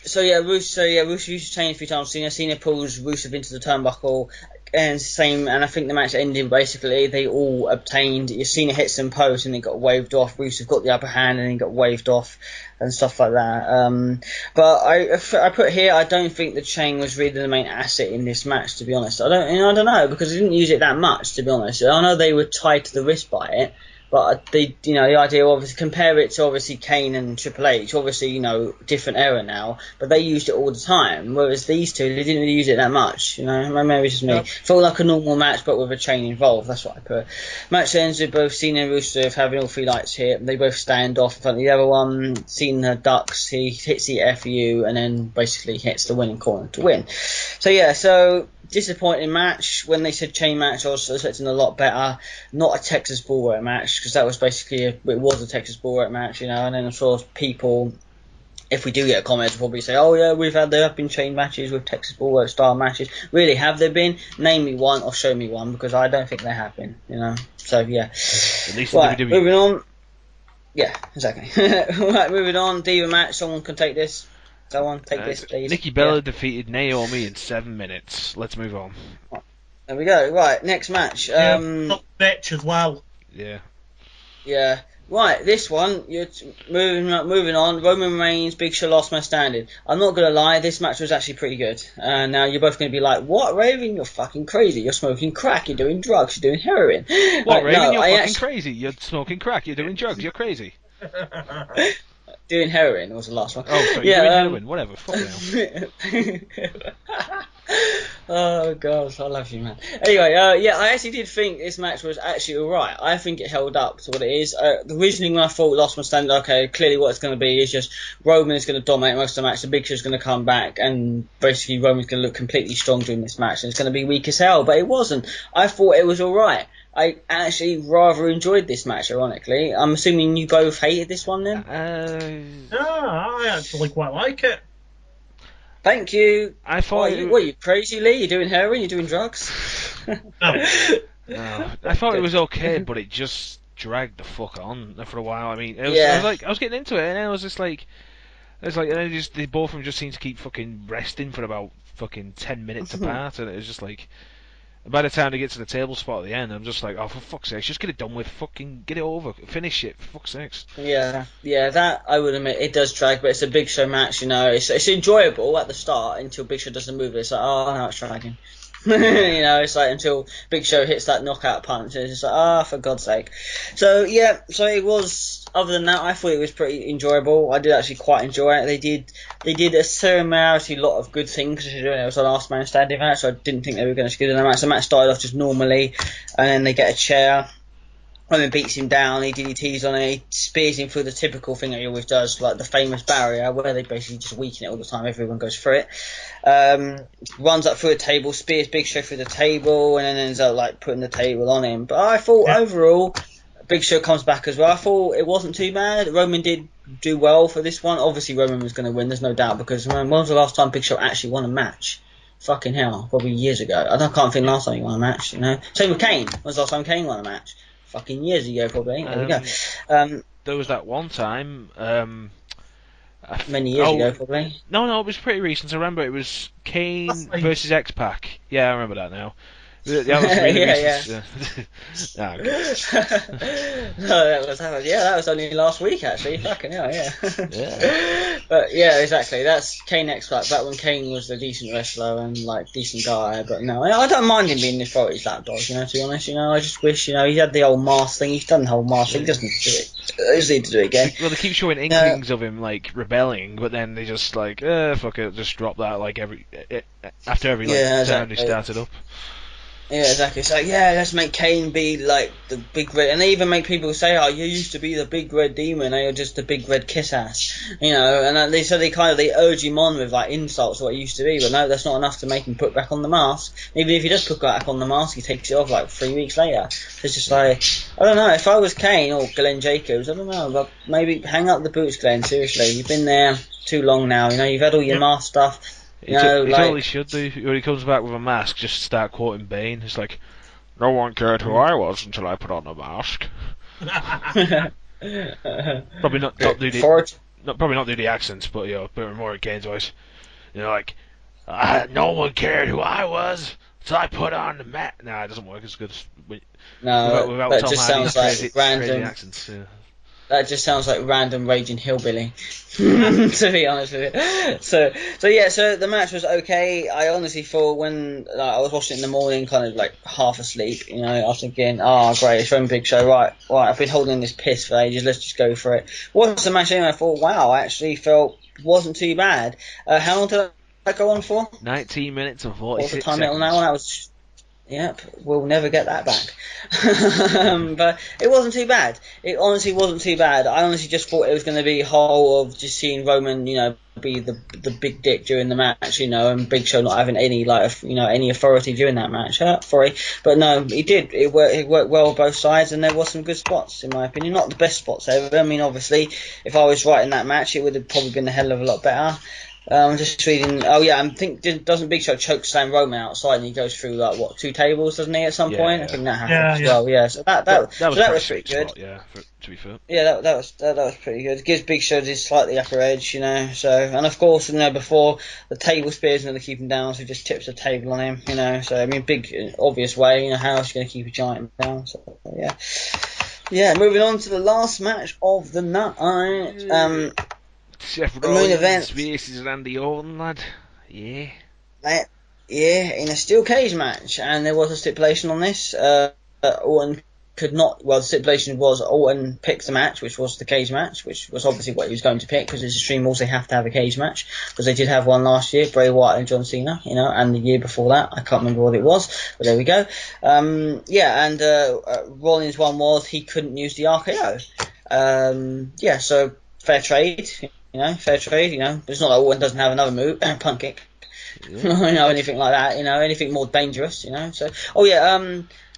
Rusev used to chain a few times. Cena pulls Rusev into the turnbuckle, and I think the match ended basically. They all obtained. Cena hits some post and then got waved off. Rusev got the upper hand and then got waved off and stuff like that. But I put here, I don't think the chain was really the main asset in this match. To be honest, I don't know because they didn't use it that much. To be honest, I know they were tied to the wrist by it. But the idea, obviously, compare it to obviously Kane and Triple H, obviously, different era now, but they used it all the time. Whereas these two, they didn't really use it that much. Maybe it's just me. Yep. Felt like a normal match, but with a chain involved. That's what I put. Match ends with both Cena and Rusev having all 3 lights hit. They both stand off in front of the other one. Cena ducks, he hits the FU, and then basically hits the winning corner to win. So disappointing match. When they said chain match, I was expecting a lot better. Not a Texas Bullwork match, because that was basically it was a Texas Bullwork match, and then I'm sure people, if we do get a comment, will probably say, oh yeah, there have been chain matches with Texas Bullwork style matches. Really, have there been? Name me one or show me one, because I don't think there have been. So yeah. At least right, WWE. moving on. Yeah, exactly. Right, moving on. Diva match. Someone can take this. Someone take this, please. Nikki Bella defeated Naomi in 7 minutes. Let's move on. There we go. Right, next match. Bitch as well. Yeah. Yeah. Right, this one, you're moving on. Roman Reigns, Big Show, Last Man Standing. I'm not going to lie, this match was actually pretty good. Now, you're both going to be like, what, Raven? You're fucking crazy. You're smoking crack. You're doing drugs. You're doing heroin. What, Raven? You're fucking crazy. You're smoking crack. You're doing drugs. You're crazy. Doing heroin was the last one. Oh, sorry, doing heroin. Whatever. Fuck now. Oh gosh, I love you, man. Anyway, I actually did think this match was actually alright. I think it held up to what it is. The reasoning when I thought Last Man Standing, okay, clearly what it's going to be is just Roman is going to dominate most of the match, the Big Show's going to come back, and basically Roman's going to look completely strong during this match, and it's going to be weak as hell, but it wasn't. I thought it was alright. I actually rather enjoyed this match, ironically. I'm assuming you both hated this one then? No, I actually quite like it. Thank you. I thought. What are you crazy, Lee? You doing heroin? You doing drugs? No. I thought it was okay, but it just dragged the fuck on for a while. I mean, I was getting into it, and then I was just like, and then they both of them just seemed to keep fucking resting for about fucking 10 minutes apart, and it was just like. By the time they get to the table spot at the end, I'm just like, oh, for fuck's sake, just get it done with, fucking get it over, finish it, for fuck's sakes. Yeah, that I would admit it does drag, but it's a Big Show match, It's enjoyable at the start until Big Show doesn't move. It's like, oh, now it's dragging. It's like until Big Show hits that knockout punch, and it's just like, for God's sake. So it was. Other than that, I thought it was pretty enjoyable. I did actually quite enjoy it. They did a similarity lot of good things. It was a Last Man Standing match, so I didn't think they were going to screw the match. The match started off just normally, and then they get a chair. Roman beats him down, he DDTs on it, he spears him through the typical thing that he always does, like the famous barrier, where they basically just weaken it all the time, everyone goes through it. Runs up through a table, spears Big Show through the table, and then ends up like putting the table on him. But I thought overall, Big Show comes back as well. I thought it wasn't too bad. Roman did do well for this one. Obviously, Roman was going to win. There's no doubt, because when was the last time Big Show actually won a match? Fucking hell, probably years ago. I can't think last time he won a match. You know, same with Kane. When was the last time Kane won a match? Fucking years ago, probably. There we go. There was that one time. Many years ago, probably. No, it was pretty recent. I remember it was Kane versus X-Pac. Yeah, I remember that now. That was really recent. No, that was only last week, actually. Fucking hell, yeah. But yeah, exactly. That's Kane X-Pac. Back when Kane was a decent wrestler and like decent guy. But no, I don't mind him being Authority's lapdog. You know, to be honest, you know, I just wish, you know, he had the old mask thing. He's done the whole mask thing. He doesn't do it. He doesn't need to do it again. Well, they keep showing inklings of him like rebelling, but then they just like, fuck it, just drop that like after every time they started up. Yeah, exactly. It's like, yeah, let's make Kane be like the big red, and they even make people say, "Oh, you used to be the big red demon, now you're just the big red kiss ass," you know. And they they urge him on with like insults to what he used to be, but no, that's not enough to make him put back on the mask. And even if he does put back on the mask, he takes it off like 3 weeks later. So it's just like, I don't know. If I was Kane or Glenn Jacobs, I don't know, but maybe hang up the boots, Glenn. Seriously, you've been there too long now. You know, you've had all your mask stuff. He totally should do. When he comes back with a mask, just start quoting Bane. It's like, no one cared who I was until I put on a mask. Probably not do the accents, but you know, a bit more at Kane's voice. You know, like, no one cared who I was until I put on the mask. Nah, it doesn't work as good as without that Tom just Hardy's sounds like random accents. Yeah. That just sounds like random raging hillbilly, to be honest with you. So the match was okay. I honestly thought when I was watching it in the morning, kind of like half asleep, you know, I was thinking, oh great, it's from Big Show, right, I've been holding this piss for ages, let's just go for it. What's the match anyway? I thought, wow, I actually felt wasn't too bad. How long did that go on for? 19 minutes and 46 What's the time seconds. now? That was... Yep, we'll never get that back. But it wasn't too bad. It honestly wasn't too bad. I honestly just thought it was going to be a whole of just seeing Roman, you know, be the big dick during the match, you know, and Big Show not having any any authority during that match. Sorry, but no, he did. It worked well both sides, and there was some good spots in my opinion. Not the best spots ever. I mean, obviously, if I was writing that match, it would have probably been a hell of a lot better. I'm just reading. Oh yeah, doesn't Big Show choke slam Roman outside, and he goes through like 2 tables, doesn't he? At some point, yeah. I think that happened as well. Yeah, so that was pretty good. Spot, yeah, to be fair. Yeah, that was pretty good. It gives Big Show his slightly upper edge, you know. So, and of course, you know, before the table spears going to keep him down, so he just tips the table on him, you know. So I mean, big obvious way, you know, how else are you going to keep a giant down? So yeah. Yeah, moving on to the last match of the night. Seth the main event versus Randy Orton, lad. Yeah. In a steel cage match, and there was a stipulation on this. Orton could not. Well, the stipulation was Orton picked the match, which was the cage match, which was obviously what he was going to pick because it's Extreme Rules. They have to have a cage match because they did have one last year, Bray Wyatt and John Cena, you know, and the year before that, I can't remember what it was, but there we go. Rollins' one was he couldn't use the RKO. So fair trade. You know, fair trade, you know. But it's not like Orton doesn't have another move, punt kick. Yeah. You know, anything like that, you know, anything more dangerous, you know. So,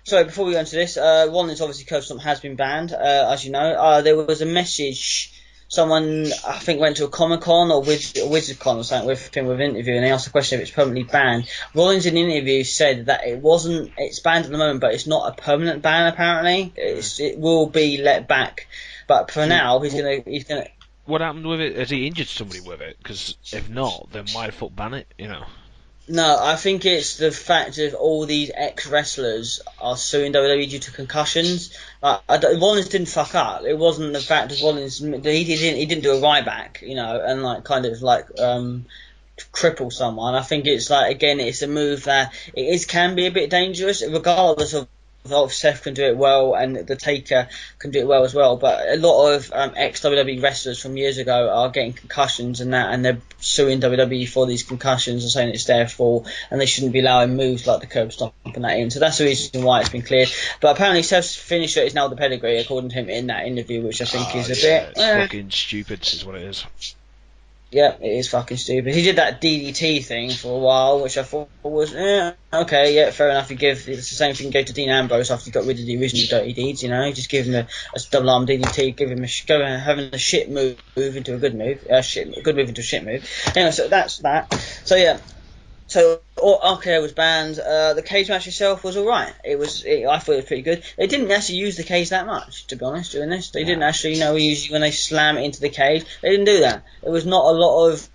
sorry, before we go into this, Rollins obviously Curb Stomp has been banned, as you know. There was a message, someone, I think, went to a Comic-Con or WizardCon or something with him with an interview, and they asked the question if it's permanently banned. Rollins in the interview said that it's banned at the moment, but it's not a permanent ban, apparently. It will be let back. But for now, he's gonna... What happened with it? Has he injured somebody with it? Because if not, then why the fuck ban it? You know. No, I think it's the fact of all these ex-wrestlers are suing WWE due to concussions. Rollins didn't fuck up. It wasn't the fact of Rollins. He didn't do a right back, you know, and cripple someone. I think it's it's a move that can be a bit dangerous, regardless of Seth can do it well and the Taker can do it well as well, but a lot of ex-WWE wrestlers from years ago are getting concussions and they're suing WWE for these concussions and saying it's their fault and they shouldn't be allowing moves like the curb stomp and that in. So that's the reason why it's been cleared. But apparently Seth's finisher is now the pedigree, according to him in that interview, which I think is a bit... It's fucking stupid, is what it is. Yeah, it is fucking stupid. He did that DDT thing for a while, which I thought was, okay, yeah, fair enough. It's the same thing you gave to Dean Ambrose after he got rid of the original Dirty Deeds, just give him a double arm DDT, give him having a shit move into a good move, good move into a shit move. Anyway, so that's that. So yeah. So RKO was banned. The cage match itself was alright. I thought it was pretty good. They didn't actually use the cage that much, to be honest, doing this. They didn't actually, usually when they slam it into the cage, they didn't do that. There was not a lot of...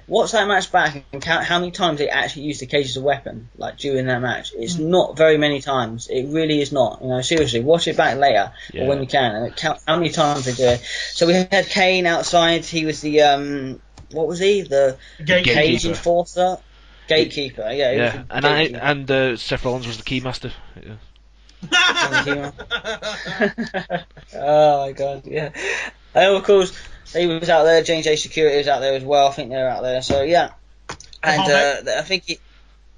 Watch that match back and count how many times they actually used the cage as a weapon, like during that match. It's not very many times. It really is not. Seriously, watch it back later or when you can and count how many times they do it. So we had Kane outside. He was the what was he? The cage enforcer. Gatekeeper, yeah. And Seth Rollins was the keymaster. Yeah. Oh my god, yeah. And of course, he was out there. James J Security was out there as well. I think they were out there. So yeah. And I think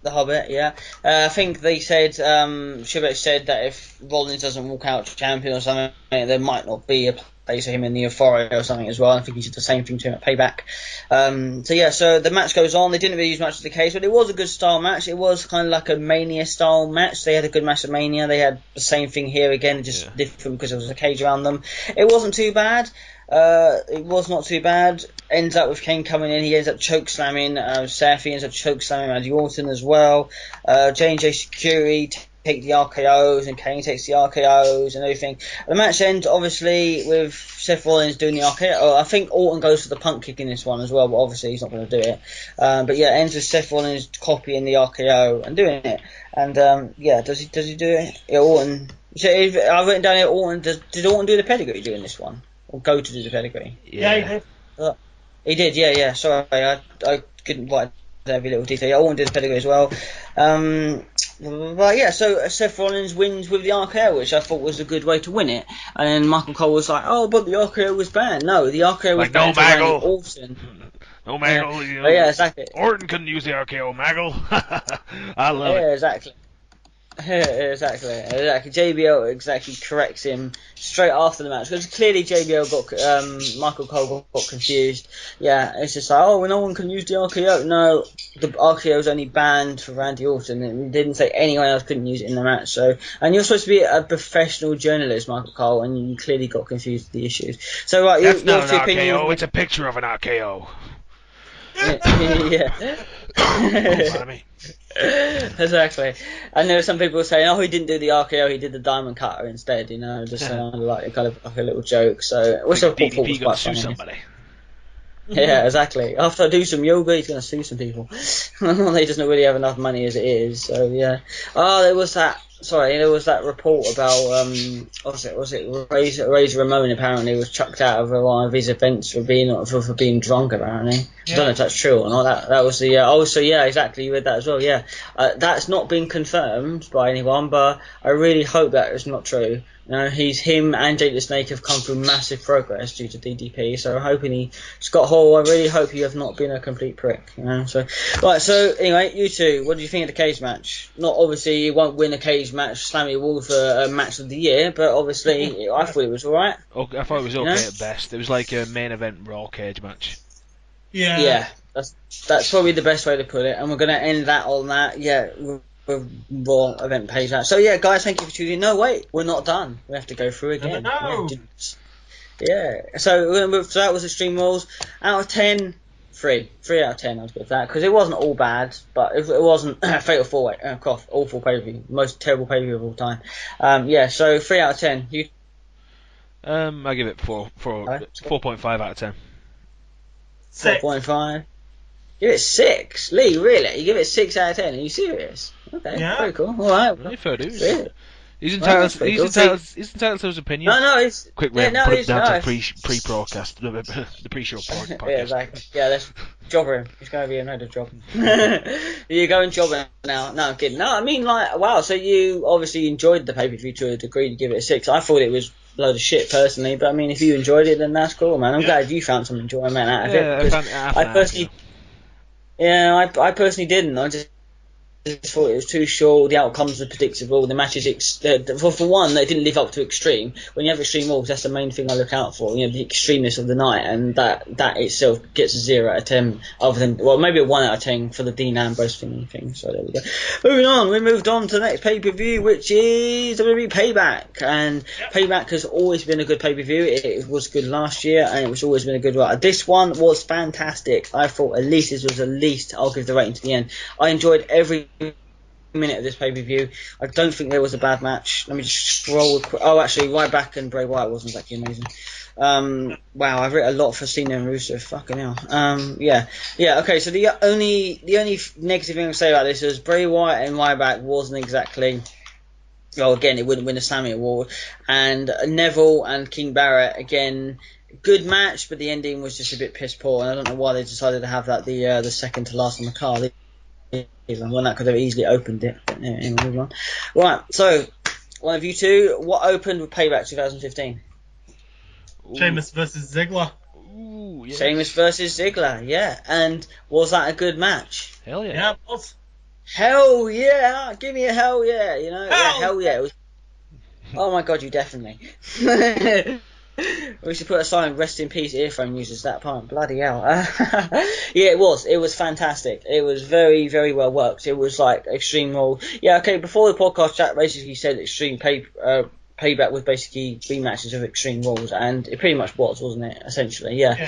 the Hobbit, yeah. I think they said, Shibet said that if Rollins doesn't walk out champion or something, there might not be a place for him in the Euphoria or something as well. I think he said the same thing to him at Payback. So the match goes on. They didn't really use much of the case, but it was a good style match. It was kind of like a Mania style match. They had a good match at Mania. They had the same thing here again, just different because there was a cage around them. It wasn't too bad. It was not too bad. Ends up with Kane coming in. He ends up choke slamming Seth. He ends up choke slamming Randy Orton as well. J&J Security take the RKOs and Kane takes the RKOs and everything. The match ends obviously with Seth Rollins doing the RKO. I think Orton goes for the punt kick in this one as well, but obviously he's not going to do it. But yeah, it ends with Seth Rollins copying the RKO and doing it. And does he do it? Yeah, Orton. So I've written down here, Orton. Did Orton do the pedigree doing this one? Or go to do the pedigree? Yeah, he did. He did, yeah. Sorry, I couldn't write every little detail. Yeah, Orton did the pedigree as well. But yeah, so Seth Rollins wins with the RKO, which I thought was a good way to win it. And then Michael Cole was like, "Oh, but the RKO was banned." No, the RKO was banned for Randy Orton. No Maggle. Yeah, exactly. Orton couldn't use the RKO, Maggle. I love it. Yeah, exactly. Exactly. JBL corrects him straight after the match because clearly Michael Cole got confused. Yeah, it's just like, oh, well, no one can use the RKO. No, the RKO is only banned for Randy Orton, and it didn't say anyone else couldn't use it in the match. So, and you're supposed to be a professional journalist, Michael Cole, and you clearly got confused with the issues. So, right, that's not an RKO. It's a picture of an RKO. Yeah. Exactly. And there were some people saying, "Oh, he didn't do the RKO, he did the diamond cutter instead." Just like a little joke. So, which I thought was quite funny. Somebody. Yeah, exactly. After I do some yoga, he's going to sue some people. He doesn't really have enough money as it is. So yeah. Oh, there was that report about was it Razor Ramon apparently was chucked out of one of his events for being drunk apparently. Yeah. I don't know if that's true or not. That was the exactly, you read that as well. Yeah, that's not been confirmed by anyone, but I really hope that is not true. Him and Jake the Snake have come through massive progress due to DDP, so I'm hoping Scott Hall, I really hope you have not been a complete prick, So anyway, you two, what do you think of the cage match? Not obviously you won't win a cage match, slam your wall for a match of the year, but obviously I thought it was alright. I thought it was okay at best. It was like a main event Raw cage match. Yeah. Yeah, that's probably the best way to put it, and we're going to end that on that, with Raw event page match. So yeah, guys, thank you for tuning in. No, wait, we're not done. We have to go through again. No. Yeah. So that was Extreme Rules. Out of 10, 3 out of 10. I'd give that because it wasn't all bad, but it wasn't Fatal 4-Way. Awful pay-per-view, most terrible pay-per-view of all time. So 3 out of 10. You? I give it 4.5 out of 10. 4.5. Give it 6. Lee, really? You give it 6 out of 10? Are you serious? Okay, very cool. All right. Really fair dude. Really? He's entitled to his opinion. No, he's... Quick, put it down to pre-broadcast, the pre-show podcast. Yeah, exactly. Yeah, let's jobber him. He's going to be another job. You go and job him now. No, I'm kidding. No, I mean, wow, so you obviously enjoyed the pay-per-view to a degree to give it a 6. I thought it was a load of shit personally, but I mean, if you enjoyed it, then that's cool, man. I'm glad you found some enjoyment out of it. I personally didn't. I just thought it was too short. The outcomes were predictable. The matches, for one, they didn't live up to Extreme. When you have Extreme Rules, that's the main thing I look out for. You know, the extremeness of the night, and that itself gets a 0 out of 10. Other than, well, maybe a 1 out of 10 for the Dean Ambrose thing. So there we go. Moving on, we moved on to the next pay-per-view, which is WWE Payback. And Payback has always been a good pay-per-view. It was good last year, and it was always been a good one. This one was fantastic. I thought at least this was I'll give the rating to the end. I enjoyed every minute of this pay-per-view. I don't think there was a bad match. Let me just scroll. Oh, actually, Ryback and Bray Wyatt wasn't exactly amazing. Wow, I've written a lot for Cena and Rusev. Fucking hell. Yeah. Okay. So the only negative thing I say about this is Bray Wyatt and Ryback wasn't exactly. Well, again, it wouldn't win a Slammy Award. And Neville and King Barrett, again, good match, but the ending was just a bit piss poor. And I don't know why they decided to have that the second to last on the card. When that could have easily opened it. But anyway, move on. Right, so one of you two, what opened with Payback 2015? Sheamus versus Ziggler. Ooh, yes. Sheamus versus Ziggler, yeah. And was that a good match? Hell yeah. Yeah, it was. Hell yeah! Give me a hell yeah! You know, hell yeah! It was... Oh my god, you definitely. We should put a sign, rest in peace earphone users, that part. Bloody hell. Yeah, it was fantastic. It was very, very well worked. It was like Extreme Rules. Yeah, okay, before the podcast chat basically said Extreme Payback was basically rematches of Extreme Rules, and it pretty much was, wasn't it, essentially, yeah.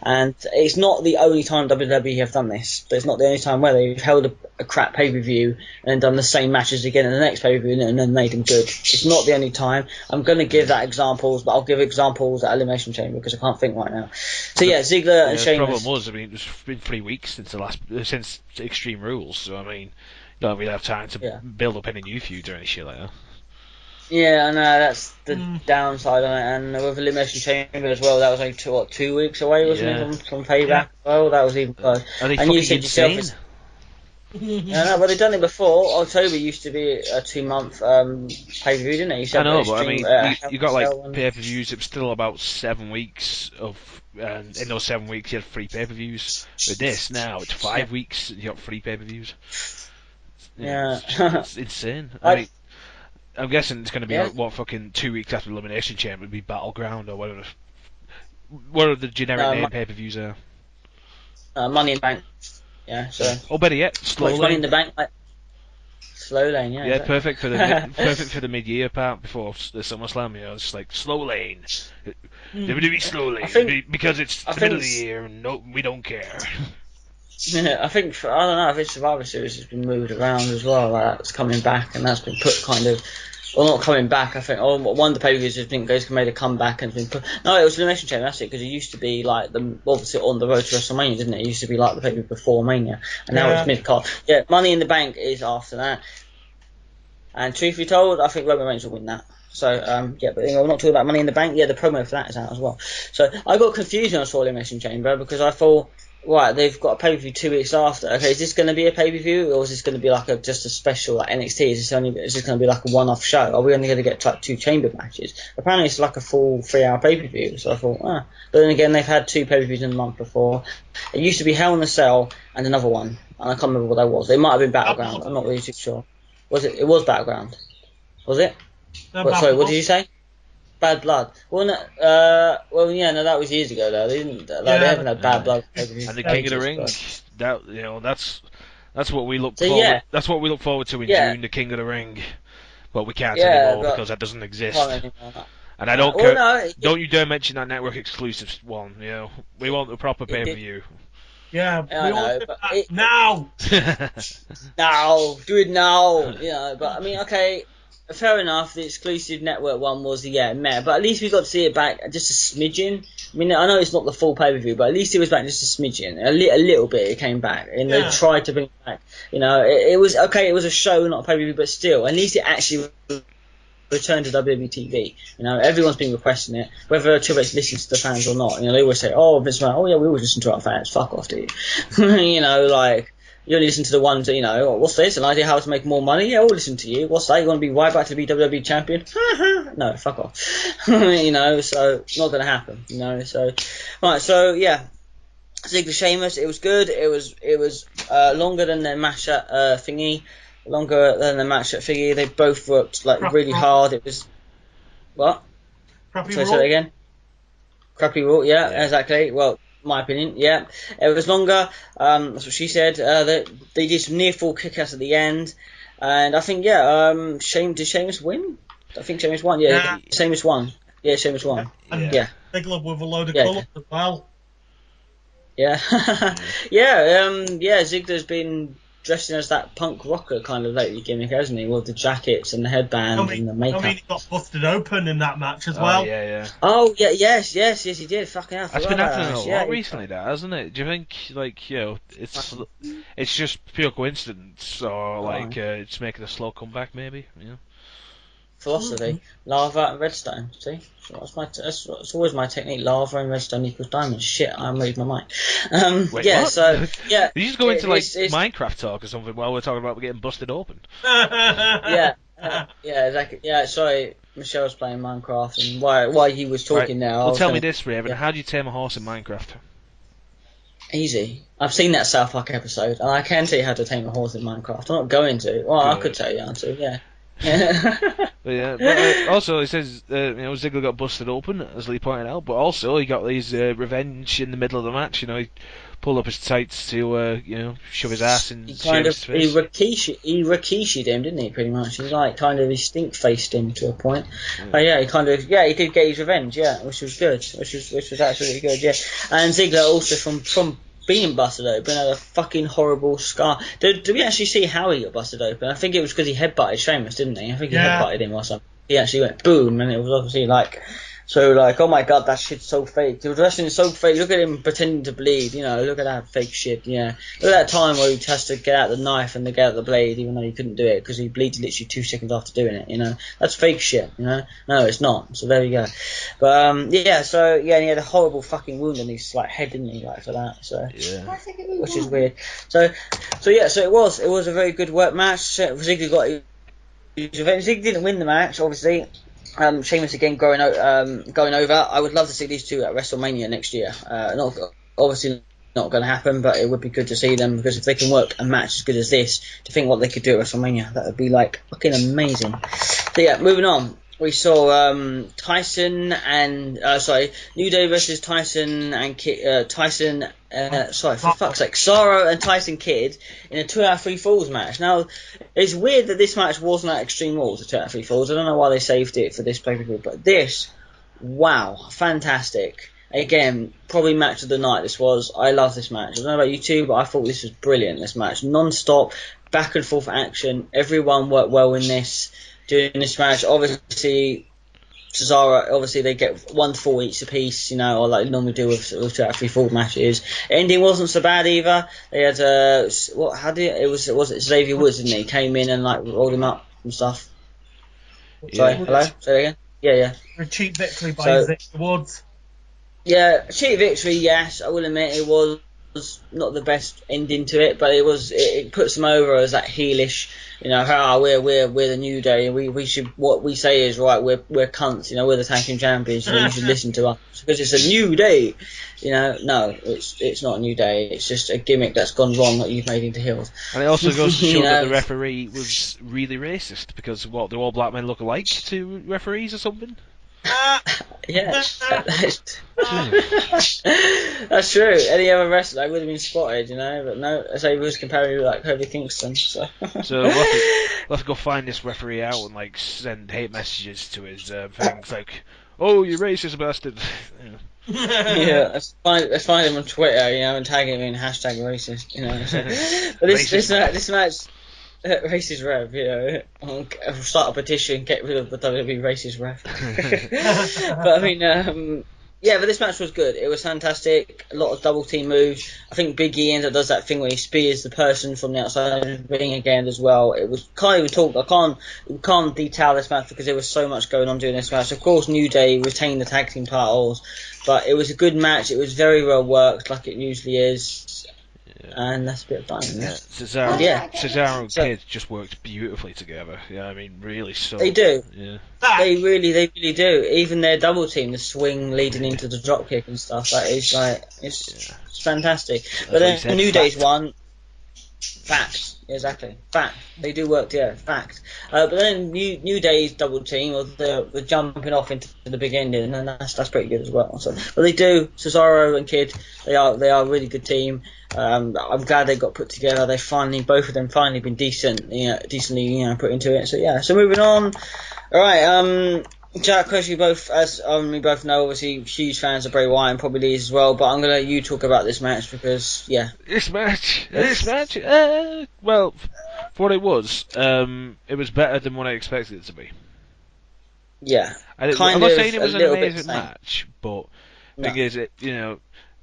And it's not the only time WWE have done this, but it's not the only time where they've held a crap pay-per-view and done the same matches again in the next pay-per-view and then made them good. It's not the only time. I'm going to give that examples, but I'll give examples at Elimination Chamber because I can't think right now. So yeah, Ziggler and Sheamus. The problem was, I mean, it's been 3 weeks since Extreme Rules, so I mean, you don't really have time to build up any new feuds or any shit like that. Yeah, I know, that's the downside on it, and with Elimination Chamber as well, that was only 2 weeks away, wasn't it, from Payback? Yeah. Well, that was even close. And you said insane? Yeah, no, but they've done it before. October used to be a 2-month pay-per-view, didn't it? I know, but I mean, you got like pay-per-views, it was still about 7 weeks of, and in those 7 weeks you had 3 pay-per-views. With this, now, it's 5 weeks, you got 3 pay-per-views. It's insane. I mean, I'm guessing it's going to be like, fucking 2 weeks after Elimination Chamber would be Battleground or whatever. What are the generic name pay-per-views are? Money in the Bank. Yeah, so. Oh, better yet, Slow Lane. Money in the Bank. Slow Lane, yeah. Yeah, exactly. perfect for the mid-year part before the SummerSlam. You know, it's like Slow Lane. WWE Slow Lane because it's the middle of the year and we don't care. Yeah, I don't know if it's Survivor Series has been moved around as well. Like that's coming back, and that's been put kind of, well, not coming back. I think one of the pay-per-views has been made a comeback and has been put. No, it was Elimination Chamber. That's it, because it used to be like obviously on the road to WrestleMania, didn't it? It used to be like the pay-per-view before Mania, and now it's mid-card. Yeah, Money in the Bank is after that. And truth be told, I think Roman Reigns will win that. So, yeah, but we're not talking about Money in the Bank. Yeah, the promo for that is out as well. So, I got confused when I saw Elimination Chamber because I thought, right, they've got a pay-per-view 2 weeks after. Okay, is this going to be a pay-per-view or is this going to be like just a special like NXT? Is this going to be like a one-off show? Are we only going to get like 2 chamber matches? Apparently, it's like a full 3-hour pay-per-view. So I thought, But then again, they've had 2 pay-per-views in the month before. It used to be Hell in a Cell and another one, and I can't remember what that was. It might have been Battleground. I'm not really too sure. Was it? It was Battleground. Was it? Sorry, what did you say? Bad Blood. Well, no, that was years ago though. They didn't. They haven't had Bad Blood. And the King of the Ring. That's what we look forward. Yeah. That's what we look forward to in June. The King of the Ring. But we can't anymore because that doesn't exist. And I don't care. No, don't you dare mention that network exclusive one. You know, we want a proper pay-per-view. Yeah, we want it now. Now, do it now. You know, but I mean, okay. Fair enough, the exclusive network one was, but at least we got to see it back just a smidgen. I mean, I know it's not the full pay-per-view, but at least it was back just a smidgen. A little bit it came back, and they tried to bring it back. You know, it was, okay, it was a show, not a pay-per-view, but still, at least it actually returned to WWE TV. You know, everyone's been requesting it, whether Triple H listens to the fans or not. You know, they always say, Vince McMahon, we always listen to our fans. Fuck off, dude. You know, like... You only listen to the ones that, you know, what's this? An idea how to make more money? Yeah, we'll listen to you. What's that? You want to be right back to be WWE champion? No, fuck off. You know, so it's not going to happen. You know, so... Right, so, yeah. Ziggler Sheamus, it was good. It was longer than their match at longer than the match at Thingy. They both worked like really hard. It was what? Crappy Sorry, Raw. say that again. Crappy Raw, yeah, exactly. Well, my opinion, yeah. It was longer. That's what she said. They did some near fall kickouts at the end, and I think did Sheamus win? I think Sheamus won. Yeah. Sheamus won. Yeah, Sheamus won. And yeah. Ziggler with a load of colours as well. Yeah. Ziggler's been dressing as that punk rocker kind of lately gimmick, hasn't he? With the jackets and the headband and the makeup. He got busted open in that match as well. Oh, yeah, yes, he did. Fucking hell. That's been happening a lot recently, hasn't it? Do you think, it's just pure coincidence, or it's making a slow comeback, maybe? Yeah. Philosophy, lava and redstone. See, that's always my technique. Lava and redstone equals diamond. Shit, I moved my mic. Wait, yeah, what? so yeah. You just go into it's Minecraft talk or something while we're talking about getting busted open. Yeah, exactly. Yeah, sorry, Michelle's playing Minecraft, and while you was talking now. Well, tell me this, Raven. How do you tame a horse in Minecraft? Easy. I've seen that South Park episode, and I can tell you how to tame a horse in Minecraft. I'm not going to. Well, I could tell you how to. Yeah. but also it says Ziggler got busted open, as Lee pointed out, but also he got his revenge in the middle of the match. He pulled up his tights to shove his ass in Sheamus' face. He Rikishi'd him, didn't he? Pretty much. He stink faced him to a point. He did get his revenge. Yeah, which was good. Which was absolutely good. Yeah, and Ziggler also from being busted open had a fucking horrible scar. Did we actually see how he got busted open? I think it was because he headbutted Sheamus, didn't he? I think he headbutted him or something. He actually went boom, and it was obviously oh my god, that shit's so fake. The wrestling is so fake. Look at him pretending to bleed, look at that fake shit, yeah. Look at that time where he has to get out the knife and get out the blade, even though he couldn't do it, because he bleeds literally 2 seconds after doing it, That's fake shit, No, it's not. So there we go. But, and he had a horrible fucking wound on his, head, didn't he, for that, so. Yeah. Which is weird. So it was a very good work match. Ziggler got his revenge. Ziggler didn't win the match, obviously. Sheamus again going over. I would love to see these two at WrestleMania next year. Obviously not going to happen, but it would be good to see them, because if they can work a match as good as this, to think what they could do at WrestleMania, that would be fucking amazing. So yeah, moving on. We saw Tyson and New Day versus Tyson and for fuck's sake, Cesaro and Tyson Kidd in a 2 out of 3 falls match. Now, it's weird that this match wasn't at Extreme Rules, a 2 out of 3 falls. I don't know why they saved it for this pay-per-view, but this, wow, fantastic. Again, probably match of the night this was. I love this match. I don't know about you two, but I thought this was brilliant, this match. Non-stop, back and forth action. Everyone worked well in this. During this match, obviously, Cesaro, they get 1 fall each apiece, or like normally do with 2 out of 3 fall matches. Ending wasn't so bad either. They had was it Xavier Woods, didn't he? Came in and rolled him up and stuff. Sorry, hello? Say that again? Yeah. A cheap victory by Xavier Woods. Yeah, cheap victory, yes, I will admit it was not the best ending to it, but it puts them over as that heelish, we're the New Day, and we should, what we say is right, we're cunts, we're the tag team champions, you should listen to us because it's a New Day, no, it's not a New Day, it's just a gimmick that's gone wrong that you've made into heels. And it also goes to show that the referee was really racist, because do all black men look alike to referees or something? Yeah, that's true. Any other wrestler would have been spotted, but no, as I was comparing with Kobe Kingston. So we'll have to go find this referee out and send hate messages to his things "Oh, you racist bastard." Yeah, let's find him on Twitter, and tag him in #racist, So. But this match. Racist ref, I'll start a petition, get rid of the WWE racist ref. But but this match was good. It was fantastic. A lot of double team moves. I think Big E ends up does that thing where he spears the person from the outside of the ring again as well. It was I can't detail this match because there was so much going on during this match. Of course, New Day retained the tag team titles, but it was a good match. It was very well worked, like it usually is. and that's a bit of fun. Yeah, Cesaro and Kid just worked beautifully together. Yeah, I mean, really so. They do. Yeah. They really do. Even their double team, the swing leading into the drop kick and stuff, that is like it's fantastic. But then New Day's one. Fact, exactly. Fact. They do work, yeah. Fact. But then New Day's double team, or the jumping off into the big ending, and that's pretty good as well. So, but they do. Cesaro and Kid, they are a really good team. I'm glad they got put together. They both of them finally been decently put into it. So yeah. So moving on. All right. Jack, because we both know, obviously, huge fans of Bray Wyatt and probably Lee's as well, but I'm going to let you talk about this match because, yeah. This match, well, for what it was better than what I expected it to be. Yeah. I'm not saying it was an amazing match, but the thing is,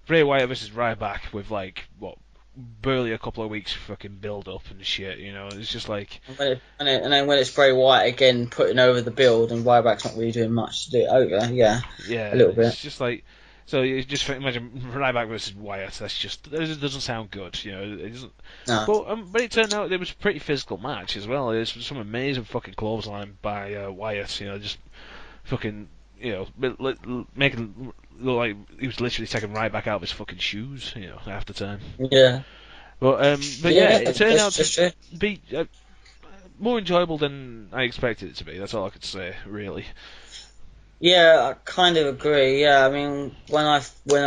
Bray Wyatt versus Ryback with, barely a couple of weeks fucking build up and shit, it's just like... And then when it's Bray Wyatt again putting over the build and Ryback's not really doing much to do it over, a little bit. It's just like... So you just imagine Ryback versus Wyatt, that doesn't sound good, it doesn't... No. But it turned out it was a pretty physical match as well. There's some amazing fucking clothesline by Wyatt, just fucking, making look like he was literally taking Ryback out of his fucking shoes, half the time. Yeah. But it turned out to be more enjoyable than I expected it to be. That's all I could say, really. Yeah, I kind of agree. Yeah, I mean, when Bray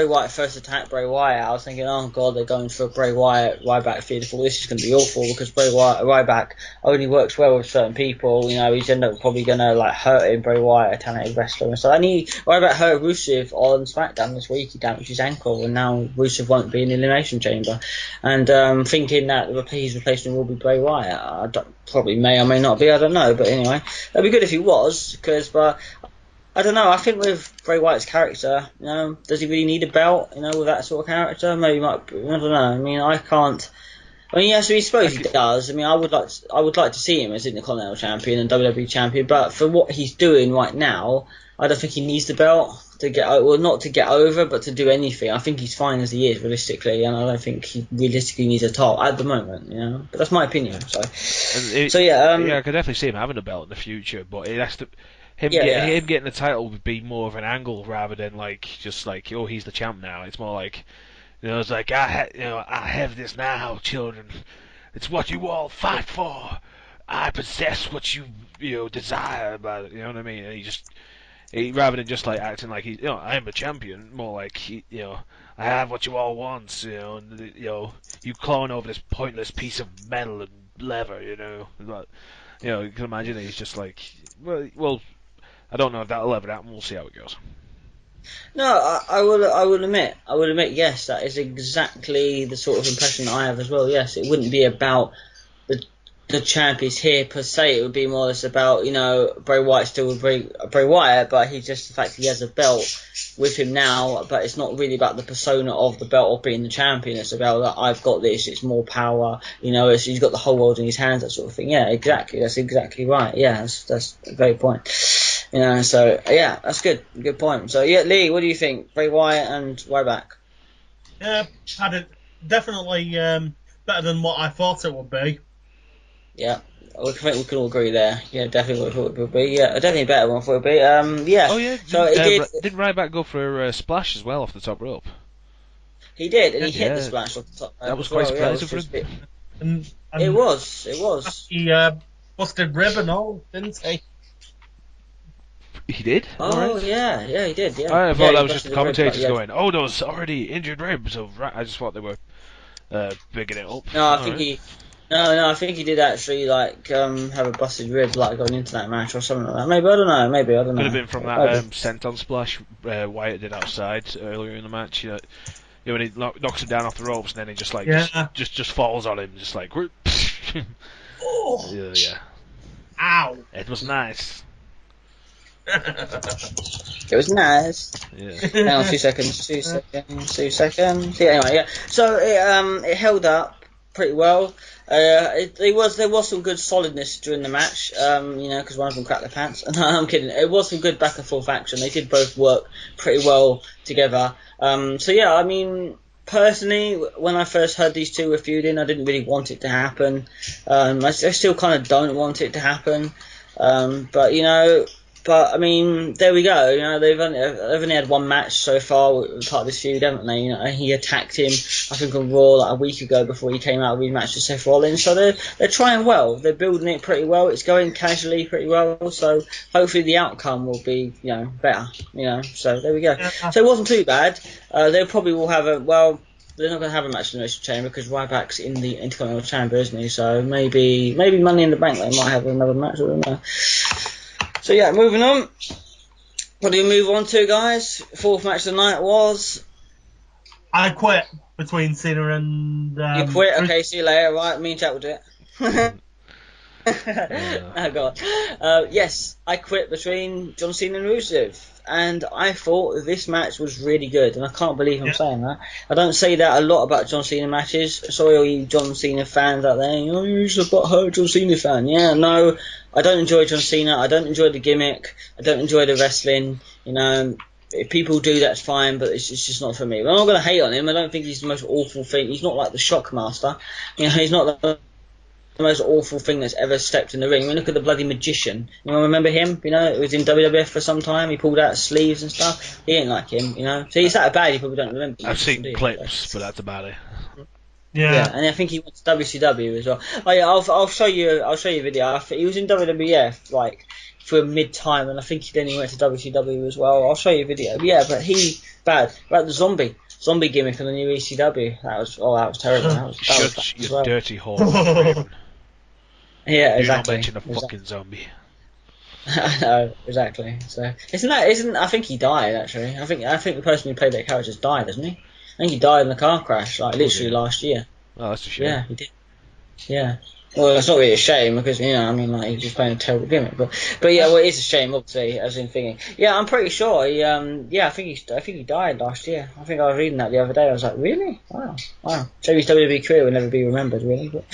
Wyatt first attacked Bray Wyatt, I was thinking, oh god, they're going for a Bray Wyatt Ryback feud. This is going to be awful because Ryback only works well with certain people. He's probably going to hurt him. Bray Wyatt, a talented wrestler, and so. And Ryback hurt Rusev on SmackDown this week. He damaged his ankle, and now Rusev won't be in the Elimination Chamber. And thinking that his replacement will be Bray Wyatt, probably may or may not be. I don't know, but anyway. It'd be good if he was, but I don't know. I think with Bray Wyatt's character, does he really need a belt? With that sort of character, maybe I don't know. I mean, I can't. I mean, yes, I suppose he does. I mean, I would like to see him as Intercontinental Champion and WWE Champion, but for what he's doing right now, I don't think he needs the belt to not to get over, but to do anything. I think he's fine as he is, realistically, and I don't think he realistically needs a title at the moment, But that's my opinion. So yeah, I could definitely see him having a belt in the future, but it has to. Him getting the title would be more of an angle rather than oh, he's the champ now. It's more like, it's like I have this now, children. It's what you all fight for. I possess what you desire about it. You know what I mean? And rather than just acting like I am a champion, more like I have what you all want, and you clawing over this pointless piece of metal and leather, but you can imagine he's just like, well, I don't know if that'll ever happen. We'll see how it goes. No, I will admit, yes, that is exactly the sort of impression I have as well. Yes, it wouldn't be about the champ is here per se. It would be more or less about Bray Wyatt still with Bray Wyatt, but he's just the fact he has a belt with him now. But it's not really about the persona of the belt or being the champion. It's about that I've got this. It's more power. He's got the whole world in his hands. That sort of thing. Yeah, exactly. That's exactly right. Yeah, that's a great point. So yeah, that's good. Good point. So yeah, Lee, what do you think? Bray Wyatt and Ryback? Yeah, definitely better than what I thought it would be. Yeah, I think we can all agree there. Yeah, definitely what I thought it would be. Yeah, definitely better than what I thought it would be. Yeah. Oh yeah. So didn't Ryback go for a splash as well off the top rope? He did, and he hit the splash off the top. That was quite surprising for him. And it was. He busted rib and all, didn't he? He did? Oh, right. Yeah, he did, yeah. I thought that was just the commentators going, oh, those already injured ribs. I just thought they were bigging it up. No, I think he did actually have a busted rib going into that match or something like that. Maybe, I don't know. Could have been from that senton splash Wyatt did outside earlier in the match. When he knocks him down off the ropes and then he just falls on him, just like. Oh. Yeah. Ow! It was nice. It was nice. Yeah. Hang on, 2 seconds. 2 seconds. Yeah, anyway, yeah. So it held up pretty well. There was some good solidness during the match, because one of them cracked their pants. No, I'm kidding. It was some good back and forth action. They did both work pretty well together. So yeah, I mean, personally, when I first heard these two were feuding, I didn't really want it to happen. I still kind of don't want it to happen. But I mean, there we go. They've only had one match so far with part of this feud, haven't they? He attacked him, I think, on Raw like a week ago before he came out with his match with Seth Rollins. So they're trying well. They're building it pretty well. It's going casually pretty well. So hopefully the outcome will be better. So there we go. So it wasn't too bad. They probably will have they're not going to have a match in the Elimination Chamber because Ryback's in the Intercontinental Chamber, isn't he? So maybe Money in the Bank they might have another match. I don't know. So yeah, moving on. What do we move on to, guys? Fourth match of the night was... I quit between Cena and... you quit? Okay, see you later. Right, me and Jack will do it. Oh, God. Yes, I quit between John Cena and Rusev. And I thought this match was really good. And I can't believe I'm saying that. I don't say that a lot about John Cena matches. Sorry all you John Cena fans out there. You're just a butthurt John Cena fan. Yeah, no. I don't enjoy John Cena. I don't enjoy the gimmick. I don't enjoy the wrestling. If people do, that's fine, but it's just not for me. I'm not going to hate on him. I don't think he's the most awful thing. He's not like the Shockmaster. He's not the most awful thing that's ever stepped in the ring. I mean, look at the bloody Magician. Remember him? It was in WWF for some time. He pulled out sleeves and stuff. He ain't like him. So he's that bad. You probably don't remember. I've seen clips, but that's about it. Yeah, and I think he went to WCW as well. Oh yeah, I'll show you a video. He was in WWF like for mid-time, and I think then he went to WCW as well. I'll show you a video. Yeah, but he bad. About the zombie gimmick on the new ECW. That was terrible. That was Shut your dirty whore. Yeah, exactly. Do not mention a fucking zombie. I know, exactly. So isn't I think he died actually. I think the person who played that character died, hasn't he? I think he died in a car crash, like literally last year. Oh, that's a shame. Yeah, he did. Yeah. Well, it's not really a shame because he's just playing a terrible gimmick. But yeah, well, it is a shame, obviously, as in thinking. Yeah, I'm pretty sure he. I think he died last year. I think I was reading that the other day. I was like, really? Wow. So his WWE career will never be remembered, really. But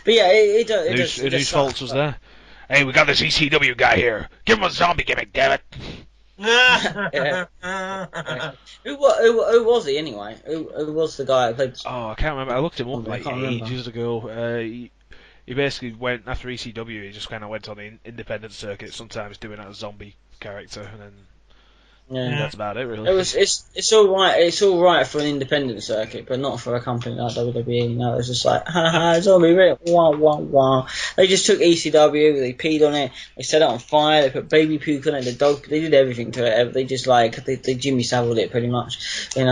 yeah, it does. Whose fault was that? Hey, we got this ECW guy here. Give him a zombie gimmick, damn it. Yeah. Who was he anyway? Who was the guy who played? Oh, I can't remember. I looked him up like ages ago. He basically went after ECW. He just kind of went on the independent circuit, sometimes doing that as zombie character, and then that's about it, really. It's all right. It's all right for an independent circuit, but not for a company like WWE. It's just like zombie, really, wah wah wah. They just took ECW, they peed on it, they set it on fire, they put baby puke on it, they did everything to it. They just they Jimmy Savile it pretty much. They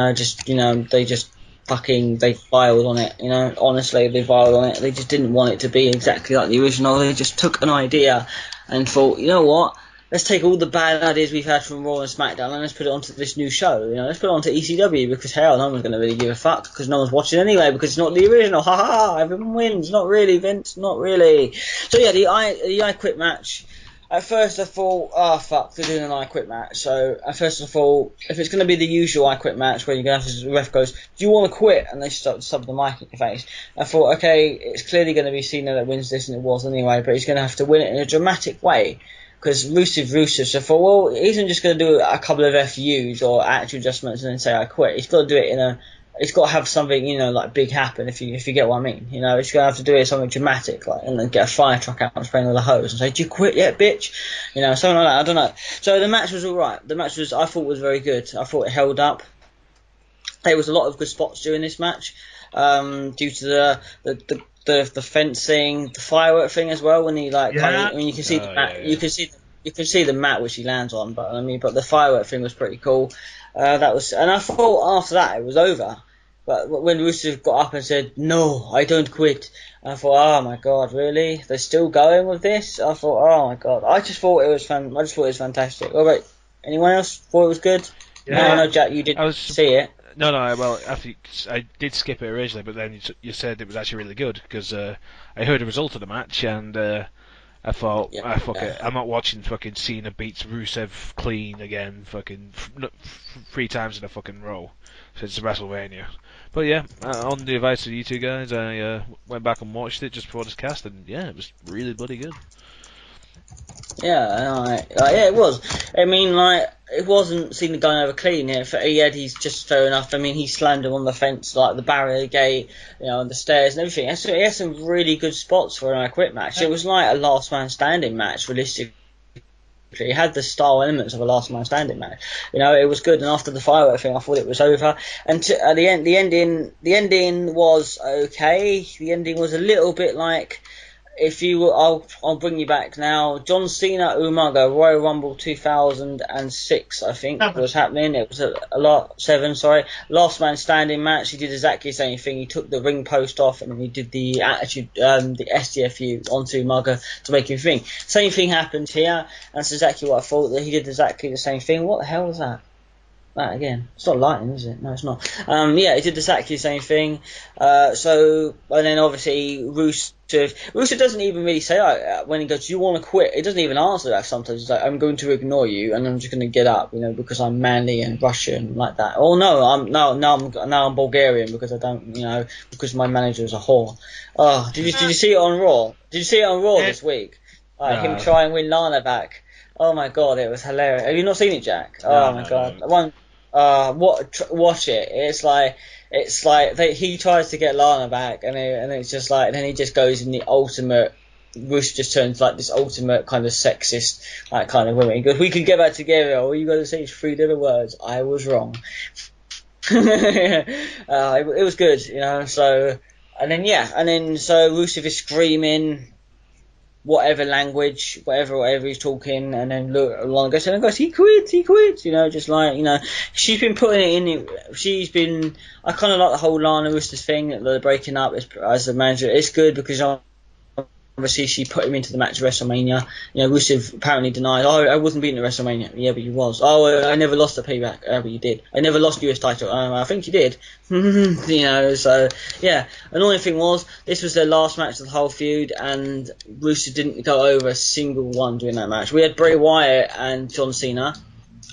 filed on it. Honestly, they filed on it. They just didn't want it to be exactly like the original. They just took an idea and thought, you know what? Let's take all the bad ideas we've had from Raw and SmackDown and let's put it onto this new show. Let's put it onto ECW because hell, no one's going to really give a fuck because no one's watching anyway because it's not the original. Ha ha! Everyone wins. Not really, Vince. Not really. So yeah, the I Quit match. At first I thought, oh fuck, they're doing an I Quit match. So at first I thought, if it's going to be the usual I Quit match where you're going to have to, the ref goes, do you want to quit? And they start to sub the mic in your face. I thought, okay, it's clearly going to be Cena that wins this, and it was anyway, but he's going to have to win it in a dramatic way. Because Rusev, so I thought, well, he isn't just going to do a couple of FUs or actual adjustments and then say I quit. He's got to do it it's got to have something, like big happen, if you get what I mean. He's going to have to do it something dramatic, and then get a fire truck out and spray all the hose and say, do you quit yet, bitch? Something like that, I don't know. So the match was alright. The match I thought was very good. I thought it held up. There was a lot of good spots during this match, due to the fencing, the firework thing as well. When he you can see the mat, you can see the mat which he lands on. But the firework thing was pretty cool. And I thought after that it was over. But when Rusev got up and said, "No, I don't quit," I thought, "Oh my God, really? They're still going with this?" I thought, "Oh my God!" I just thought it was fantastic. All right, anyone else thought it was good? Yeah. No, I know, Jack, you didn't see it. No, well, I did skip it originally, but then you said it was actually really good because I heard the result of the match and I thought, fuck it, I'm not watching fucking Cena beats Rusev clean again, fucking 3 times in a fucking row since WrestleMania. But yeah, on the advice of you two guys, I went back and watched it just before this cast, and yeah, it was really bloody good. Yeah, it was. I mean, it wasn't Cena going over clean. He's just fair enough. I mean, he slammed him on the fence, like the barrier gate, on the stairs and everything. He had some really good spots for an I Quit match. It was like a last man standing match, realistically. It had the style elements of a last man standing match. It was good. And after the firework thing, I thought it was over. And at the end, the ending was okay. The ending was a little bit like, I'll bring you back now. John Cena Umaga Royal Rumble 2006, I think, was happening. It was seven. Last man standing match. He did exactly the same thing. He took the ring post off and then he did the attitude, the STFU onto Umaga to make him think. Same thing happened here. That's exactly what I thought. That he did exactly the same thing. What the hell was that? That again. It's not lightning, is it? No, it's not. He did exactly the same thing. And then obviously Rusev doesn't even really say when he goes, "Do you want to quit?" He doesn't even answer that. Sometimes he's like, "I'm going to ignore you, and I'm just going to get up, because I'm manly and Russian like that." Oh no, I'm Bulgarian because I don't, because my manager is a whore. Oh, did you see it on Raw? Did you see it on Raw this week? Him try and win Lana back. Oh my god, it was hilarious. Have you not seen it, Jack? Oh my god, watch it. It's like he tries to get Lana back, and it's just like, and then he just goes in the ultimate. Rush just turns like this ultimate kind of sexist, like kind of woman. He goes, "We can get back together. All you got to say is 3 little words. I was wrong." It was good, So, and then so Rusev is screaming. Whatever language, whatever he's talking, and then Lana goes, he quit, just like, she's been putting it in, I kind of like the whole Lana Roosters thing, that they're breaking up as a manager. It's good because obviously she put him into the match at WrestleMania. Rusev apparently denied, I wasn't beaten at WrestleMania. Yeah, but you was. I never lost at Payback. But you did. I never lost US title. I think you did. So, yeah. Annoying thing was, this was their last match of the whole feud, and Rusev didn't go over a single one during that match. We had Bray Wyatt and John Cena.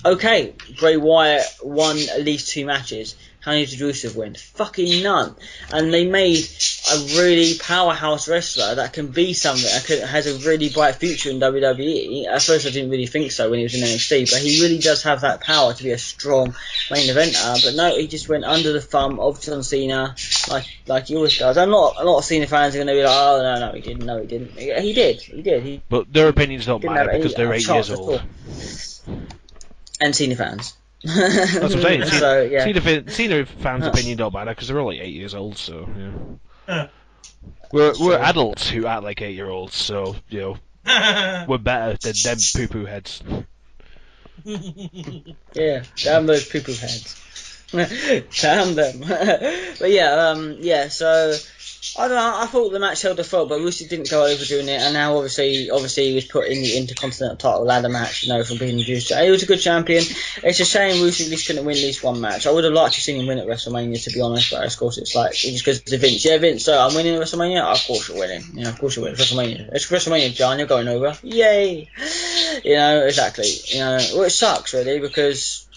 Okay, Bray Wyatt won at least 2 matches. How many did Rusev win? Fucking none. And they made a really powerhouse wrestler that can be something, has a really bright future in WWE. At first I didn't really think so when he was in NXT, but he really does have that power to be a strong main eventer. But no, he just went under the thumb of John Cena, like he always does. A lot of Cena fans are going to be like, oh, no, he didn't. He did. But their opinions don't matter because they're 8 years old. And Cena fans. That's what I'm saying. Cena fans' opinion don't matter because they're only 8 years old. So we're adults who act like 8-year-olds. So we're better than them poo-poo heads. Yeah, damn those poo-poo heads. Damn them. But so I don't know. I thought the match held a foot, but Rusev didn't go over doing it, and now obviously he was put in the Intercontinental title ladder match, from being introduced. He was a good champion. It's a shame Rusev at least couldn't win at least one match. I would have liked to see him win at WrestleMania, to be honest, but of course it's just because it's Vince. Yeah, Vince, so I'm winning at WrestleMania? Of course you're winning. Of course you're winning at WrestleMania. It's WrestleMania, John, you're going over. Yay! Exactly. Well, it sucks, really, because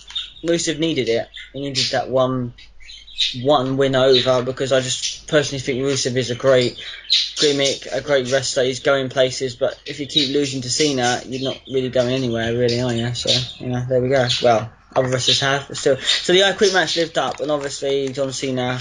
Rusev needed it. He needed that one win over, because I just personally think Rusev is a great gimmick, a great wrestler. He's going places, but if you keep losing to Cena, you're not really going anywhere, really, are you? So, there we go. Well, other wrestlers have, but still. So the I Quit match lived up, and obviously John Cena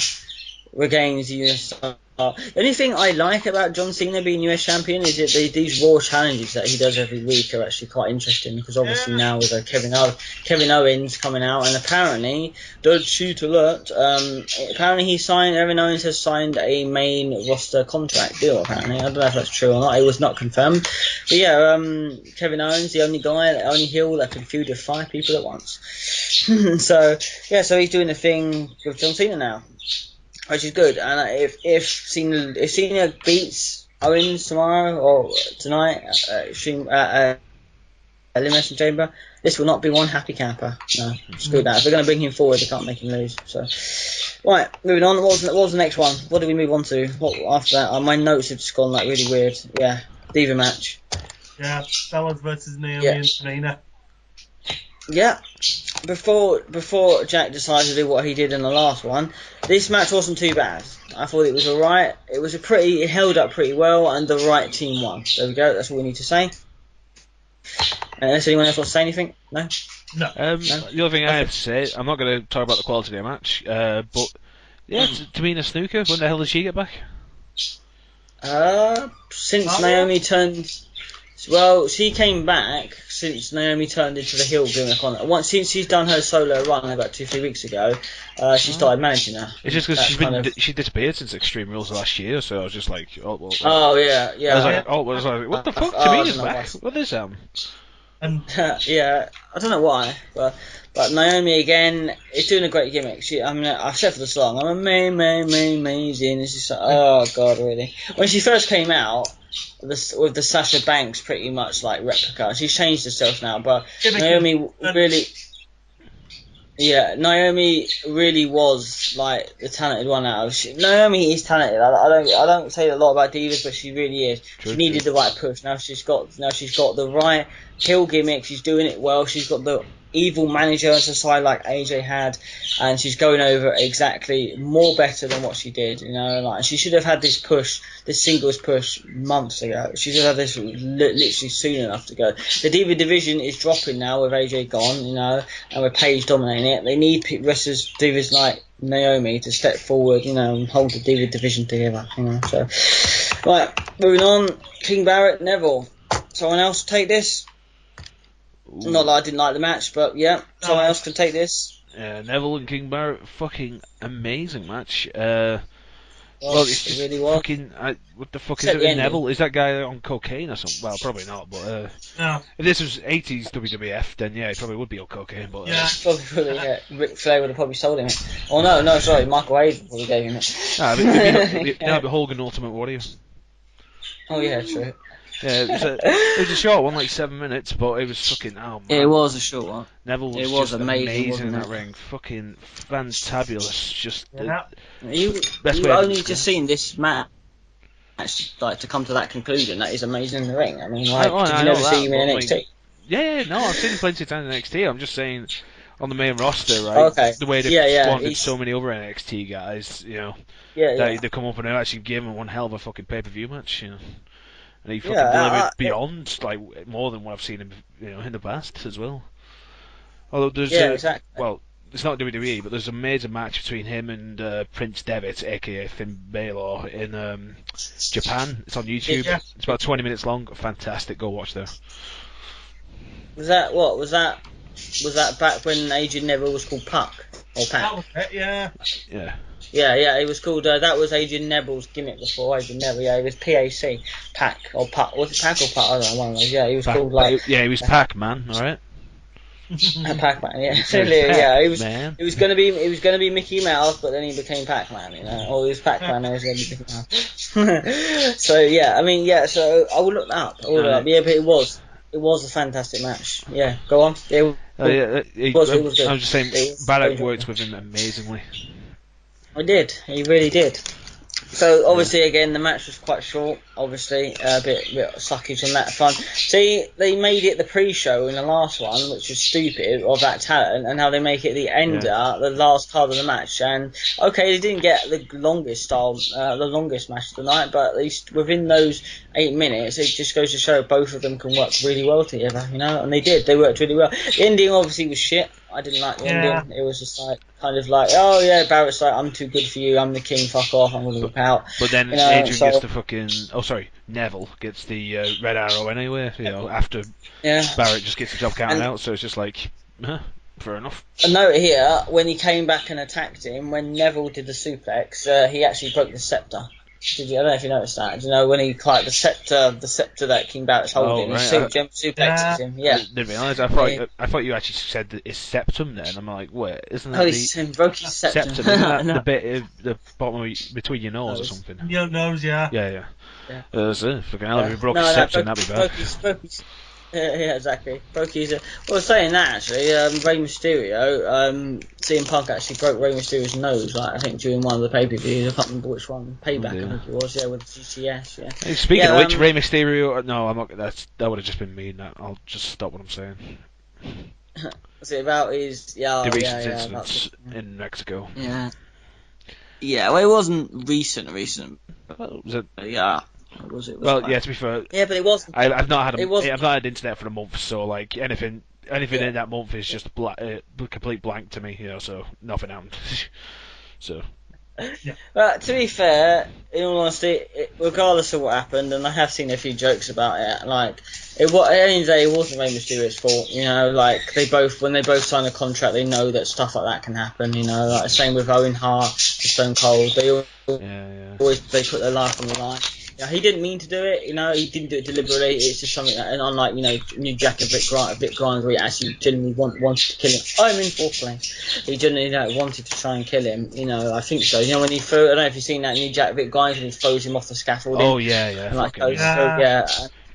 regains the US title. The only thing I like about John Cena being US champion is that these Raw challenges that he does every week are actually quite interesting, because obviously now with Kevin Owens coming out, and apparently, don't shoot alert, apparently Kevin Owens has signed a main roster contract deal, apparently. I don't know if that's true or not, it was not confirmed. But yeah, Kevin Owens, the only heel that can feud with 5 people at once. So he's doing the thing with John Cena now, which is good. And if Cena beats Owens tomorrow or tonight at Elimination Chamber, this will not be one happy camper. No, screw that. If they're going to bring him forward, they can't make him lose. So, right, moving on. What was the next one? What do we move on to? What after that? My notes have just gone like really weird. Yeah, Diva match. Yeah, Bellends versus Naomi and Tamina. Yeah. Before Jack decided to do what he did in the last one, this match wasn't too bad. I thought it was alright. It held up pretty well, and the right team won. There we go, that's all we need to say. Unless anyone else wants to say anything? No? No. The other thing I have to say, I'm not going to talk about the quality of the match, but yeah, Tamina Snuka, when the hell did she get back? Since Naomi turned. Well, she came back since Naomi turned into the heel gimmick on it. Once since she's done her solo run about 2-3 weeks ago, she started managing her. It's just because she disappeared since Extreme Rules last year, so I was just like, oh well. Oh yeah. I was like, what the fuck? Tamina's back. What is that? And yeah, I don't know why, but Naomi again is doing a great gimmick. I've said for the song, I'm amazing. It's just like, oh god, really. When she first came out, with the Sasha Banks pretty much like replica, she's changed herself now, but Naomi really was like the talented one out of. Naomi is talented. I don't say a lot about divas, but she really is. She needed the right push. Now she's got the right heel gimmick. She's doing it well. She's got the evil manager as a side like AJ had, and she's going over exactly more better than what she did. Like she should have had this push, this singles push months ago. She should have had this literally soon enough to go. The diva division is dropping now with AJ gone, and with Paige dominating it. They need wrestlers, divas like Naomi to step forward, and hold the diva division together. So right, moving on. King Barrett, Neville. Someone else take this. Ooh. Not that I didn't like the match, but yeah, someone else can take this. Neville and King Barrett, fucking amazing match. Well, it really was. Fucking, what the fuck is it with Neville? Is that guy on cocaine or something? Well, probably not, but no. If this was 80s WWF, then yeah, he probably would be on cocaine, but... Yeah. Probably, yeah. Ric Flair would have probably sold him it. Oh no, sorry, Michael Hayes probably gave him it. But Hogan Ultimate Warrior. Oh yeah, true. Yeah, it was a short one, like 7 minutes, but it was fucking, oh man. It was a short one. Neville was just amazing in that ring. Fucking fantabulous. Just you've only just seen this match, like, to come to that conclusion. That is amazing in the ring. I mean, like, did you never see him in NXT? No, I've seen him plenty of times in NXT. I'm just saying, on the main roster, right? Okay. The way they've spawned so many other NXT guys, they come up and they actually give him one hell of a fucking pay-per-view match, And he fucking delivered beyond, like, more than what I've seen him, in the past as well. Although there's, exactly. Well, it's not WWE, but there's a major match between him and Prince Devitt, aka Finn Balor, in Japan. It's on YouTube. Yeah. It's about 20 minutes long. Fantastic. Go watch there. Was that back when Adrian Neville was called Puck or Pac? That was it, yeah. Yeah. Yeah, it was called. That was Adrian Neville's gimmick before. Adrian Neville, it was PAC, Pac or Puck. Was it Pac or Puck? I don't know. One of those. Yeah, he was called like. Yeah, he was Pac-Man. All right. Pac-Man, yeah. It was gonna be Mickey Mouse, but then he became Pac-Man, Or he was Pac-Man, and he was gonna be Mickey Mouse. So yeah, I mean, yeah. So I will look that up. Yeah, but it was a fantastic match. Yeah, go on. It was good. I'm just saying, Barrett worked with him amazingly. He did. He really did. So obviously, again, the match was quite short. Obviously, a bit suckage on that front. See, they made it the pre-show in the last one, which was stupid of that talent, and how they make it the ender, the last card of the match. And okay, they didn't get the longest match of the night, but at least within those 8 minutes, it just goes to show both of them can work really well together, And they did. They worked really well. The ending obviously was shit. I didn't like the ending. It was just like, kind of like, oh yeah, Barrett's like, I'm too good for you, I'm the king, fuck off, I'm gonna whip out. But then Adrian gets the fucking, Neville gets the red arrow anyway, after Barrett just gets the job counted out, so it's just like, fair enough. A note here, when he came back and attacked him, when Neville did the suplex, he actually broke the scepter. I don't know if you noticed that. When he climbed the scepter that King Barrett's holding, he suplexes him. Yeah. I didn't realise. I thought you actually said that it's septum then. I'm like, wait, isn't that he broke his septum? Isn't that the bit the bottom between your nose or something? Your nose, yeah. Yeah. Fucking hell, if he broke his septum, that'd be bad. Yeah, exactly. Broke his. Well, saying that actually, Rey Mysterio, CM Punk actually broke Rey Mysterio's nose. I think during one of the pay-per-views. I can't remember which one. Payback, I think it was. Yeah, with GTS. Yeah. Hey, speaking of which, Rey Mysterio. No, I'm not. That would have just been mean. I'll just stop what I'm saying. What's it about? The recent incidents in Mexico. Yeah. Yeah. Well, it wasn't recent. Well, was it? Yeah. To be fair, yeah, but it wasn't. I've not had internet for a month, so like anything anything in that month is just complete blank to me, so nothing happened. So. But to be fair, in all honesty, regardless of what happened, and I have seen a few jokes about it, like at the end of the day, it wasn't Rey Mysterio's fault. Like when they both sign a contract, they know that stuff like that can happen. Like the same with Owen Hart and Stone Cold. They always they put their life on the line. He didn't mean to do it. He didn't do it deliberately. It's just something that, and unlike New Jack and Vic Grimes, where he actually genuinely wanted to kill him. I'm in fourth place. He genuinely wanted to try and kill him. I think so. When he threw, I don't know if you've seen that New Jack Vic Grimes when he throws him off the scaffolding. Oh yeah.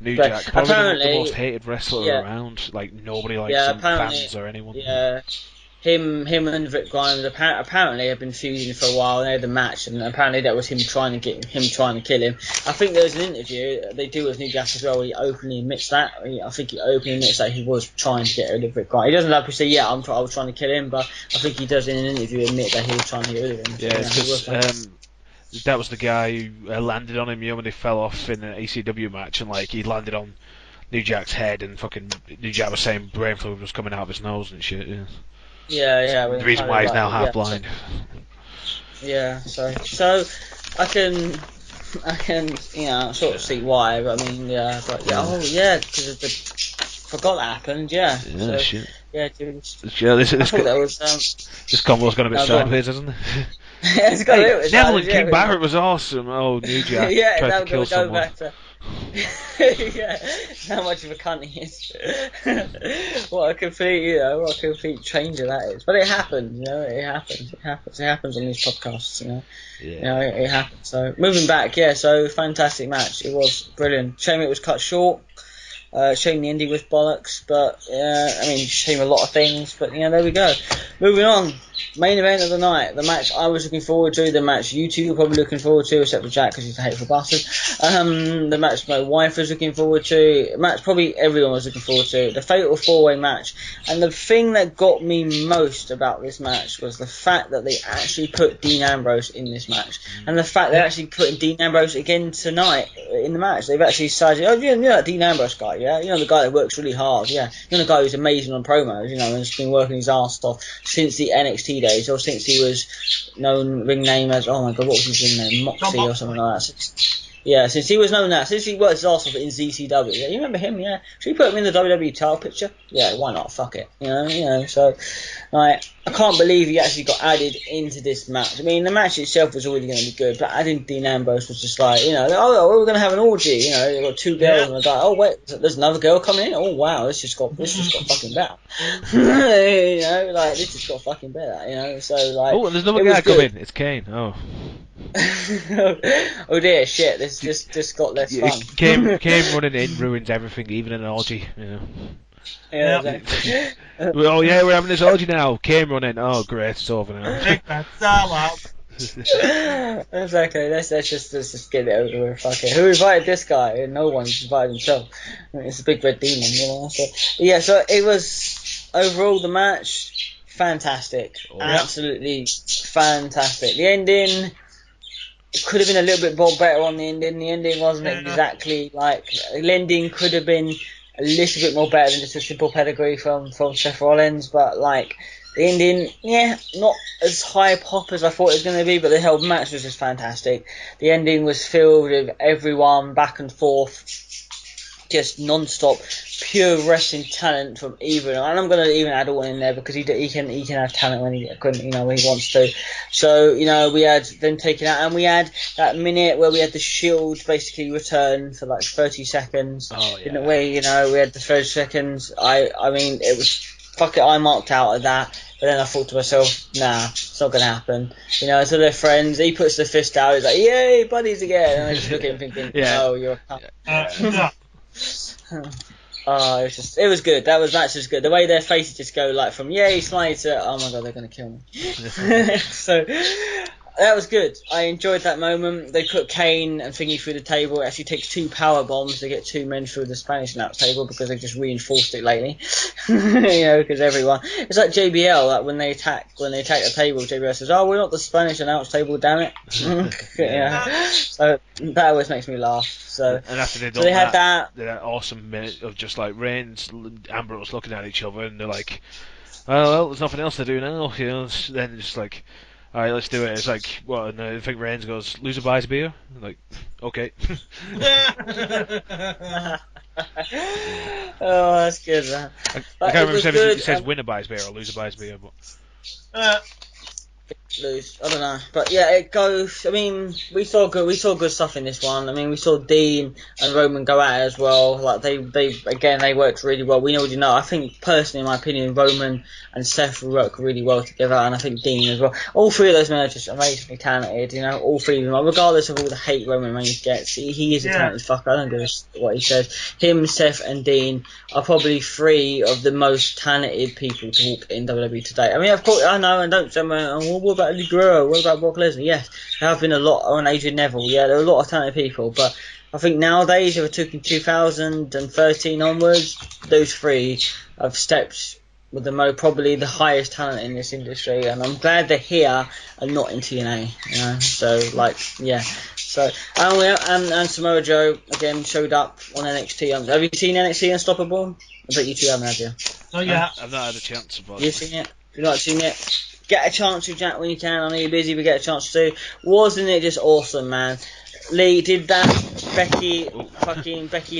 New Jack, probably apparently the most hated wrestler around. Like nobody likes him, fans or anyone. Yeah. Him and Vic Grimes apparently have been feuding for a while. They had a match, and apparently that was him trying to kill him. I think there was an interview they do with New Jack as well where he openly admits that. I think he openly admits that he was trying to get rid of Vic Grimes. He doesn't have to say, I was trying to kill him, but I think he does in an interview admit that he was trying to get rid of him. Yeah, because that was the guy who landed on him, when they fell off in an ECW match, and he landed on New Jack's head, and fucking New Jack was saying brain fluid was coming out of his nose and shit. Yeah. The reason why he's now half blind. Yeah, so I can sort of see why, but I mean, because forgot that happened, yeah. Yeah, so, shit. Yeah, dude. This combo's gone a bit sideways, hasn't it? It's got a bit Neville and King Barrett was awesome. Oh, New Jack tried to kill someone. How much of a cunt he is. what a complete changer that is. But it happens, it happens on these podcasts, it happens. So moving back, so fantastic match. It was brilliant. Shame it was cut short. Shame the ending was bollocks, but shame a lot of things, but there we go. Moving on, main event of the night, the match I was looking forward to, the match you two were probably looking forward to, except for Jack because he's a hateful bastard. The match my wife was looking forward to, the match probably everyone was looking forward to, the Fatal 4-Way match. And the thing that got me most about this match was the fact that they actually put Dean Ambrose in this match, and the fact they're actually putting Dean Ambrose again tonight in the match. They've actually decided, that Dean Ambrose guy, the guy that works really hard, the guy who's amazing on promos, and has been working his ass off since the NXT days, or since he was known ring name as, oh my god, what was his ring name, Moxie or something like that. Since he was known that, since he worked his ass off in ZCW, you remember him, should we put him in the WWE title picture? Yeah, why not, fuck it, so, I can't believe he actually got added into this match. I mean, the match itself was already going to be good, but adding Dean Ambrose was just like, we're going to have an orgy, you've got two girls and a guy, oh wait, there's another girl coming in, oh wow, this just got fucking better, this just got fucking better, so oh, and there's another guy coming, it's Kane, oh dear, shit, this just got less fun. Kane running in ruins everything, even an orgy, Exactly. Oh yeah, we're having this orgy now. Kane running. Oh great, it's over now. Exactly. Let's just get it over with. Fuck it. Who invited this guy? No one's invited himself. It's a big red demon, So it was overall the match fantastic, absolutely fantastic. The ending could have been a little bit more better on the ending. The ending wasn't exactly like the ending could have been a little bit more better than just a simple pedigree from Seth Rollins, but the ending, not as high pop as I thought it was going to be, but the whole match was just fantastic. The ending was filled with everyone back and forth, just non-stop, pure wrestling talent from either. And I'm going to even add Orton in there because he can have talent when he wants to. So we had them taken out, and we had that minute where we had the Shield basically return for 30 seconds. Oh yeah. In a way, we had the 30 seconds. I mean, it was fuck it. I marked out of that. But then I thought to myself, nah, it's not going to happen. So they're friends. He puts the fist out. He's like, yay, buddies again. And I just look at him thinking, oh, you're a cunt. Oh, it was good. That match was good. The way their faces just go from yay, smiley to oh my god, they're gonna kill me. So that was good. I enjoyed that moment. They put Kane and Thingy through the table. It actually takes 2 power bombs to get 2 men through the Spanish announce table because they've just reinforced it lately. Because everyone, it's like JBL. Like when they attack the table, JBL says, "Oh, we're not the Spanish announce table, damn it." So that always makes me laugh. So and after they had that awesome minute of just like Reigns, Ambrose looking at each other, and they're like, "Oh well, there's nothing else to do now." Then it's just like, all right, let's do it. It's like, what? And I think Reigns goes, "Loser buys beer." I'm like, okay. Oh, that's good, man. I can't remember if it says winner buys beer or loser buys beer, but. Lose. I don't know, but yeah, it goes. I mean, we saw good stuff in this one. I mean, we saw Dean and Roman go at it as well. Like they worked really well. We already know. I think personally, in my opinion, Roman and Seth work really well together, and I think Dean as well. All 3 of those men are just amazingly talented. All 3 of them, regardless of all the hate Roman Reigns gets, he is a talented fucker. I don't give a what he says. Him, Seth, and Dean are probably 3 of the most talented people to walk in WWE today. I mean, of course, I know, and don't say, what about Eddie Guerrero? What about Brock Lesnar? Yes, there have been a lot on Adrian Neville. Yeah, there are a lot of talented people, but I think nowadays, if it took in 2013 onwards, those 3 have stepped with probably the highest talent in this industry, and I'm glad they're here and not in TNA. So So and Samoa Joe again showed up on NXT. Have you seen NXT Unstoppable? I bet you 2 haven't, have you? Oh yeah. I've not had a chance. You've seen it? You've not seen it? Get a chance to, Jack, when you can. I know you're busy, but get a chance to. Wasn't it just awesome, man? Lee, did that Becky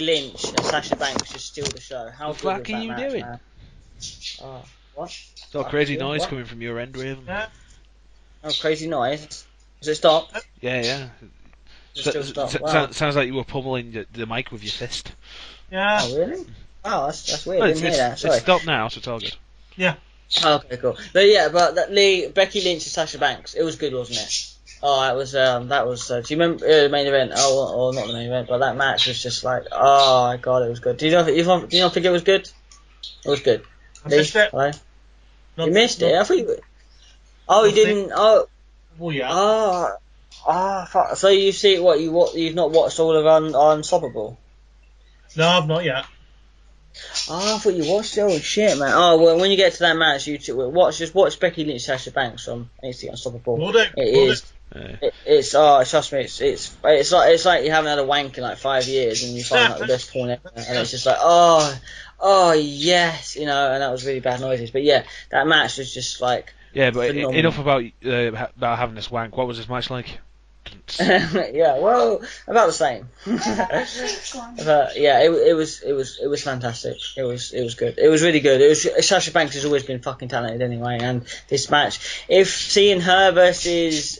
Lynch and Sasha Banks just steal the show? How good was that are you match, doing? Man? What? It's all crazy noise coming from your end, Raven. Yeah. Oh, crazy noise. Does it stop? Yeah. Sounds like you were pummeling the mic with your fist. Yeah. Oh, really? Oh, that's weird. I didn't hear that. Sorry. It's stopped now, so it's all good. Yeah. Okay, cool. But Becky Lynch and Sasha Banks, it was good, wasn't it? Oh, that was. Do you remember the main event? Oh, or not the main event, but that match was just like, oh my god, it was good. Do you not think it was good? It was good. I missed it. Hello? You missed it? I thought you. Oh, you didn't. Oh. Well, yeah. Fuck. So you see you've not watched all of Unstoppable? No, I've not yet. Oh, I thought you watched it. Oh shit, man. Oh well, when you get to that match, watch Becky Lynch, Sasha Banks from NXT Unstoppable. Will do. Trust me, it's like you haven't had a wank in like 5 years, and you find out the best porn ever, and it's just like oh yes, and that was really bad noises. But yeah, that match was just like. Yeah, but phenomenal. enough about having this wank. What was this match like? Yeah, well, about the same. But yeah, it was fantastic. It was good. It was really good. Sasha Banks has always been fucking talented anyway, and this match, if seeing her versus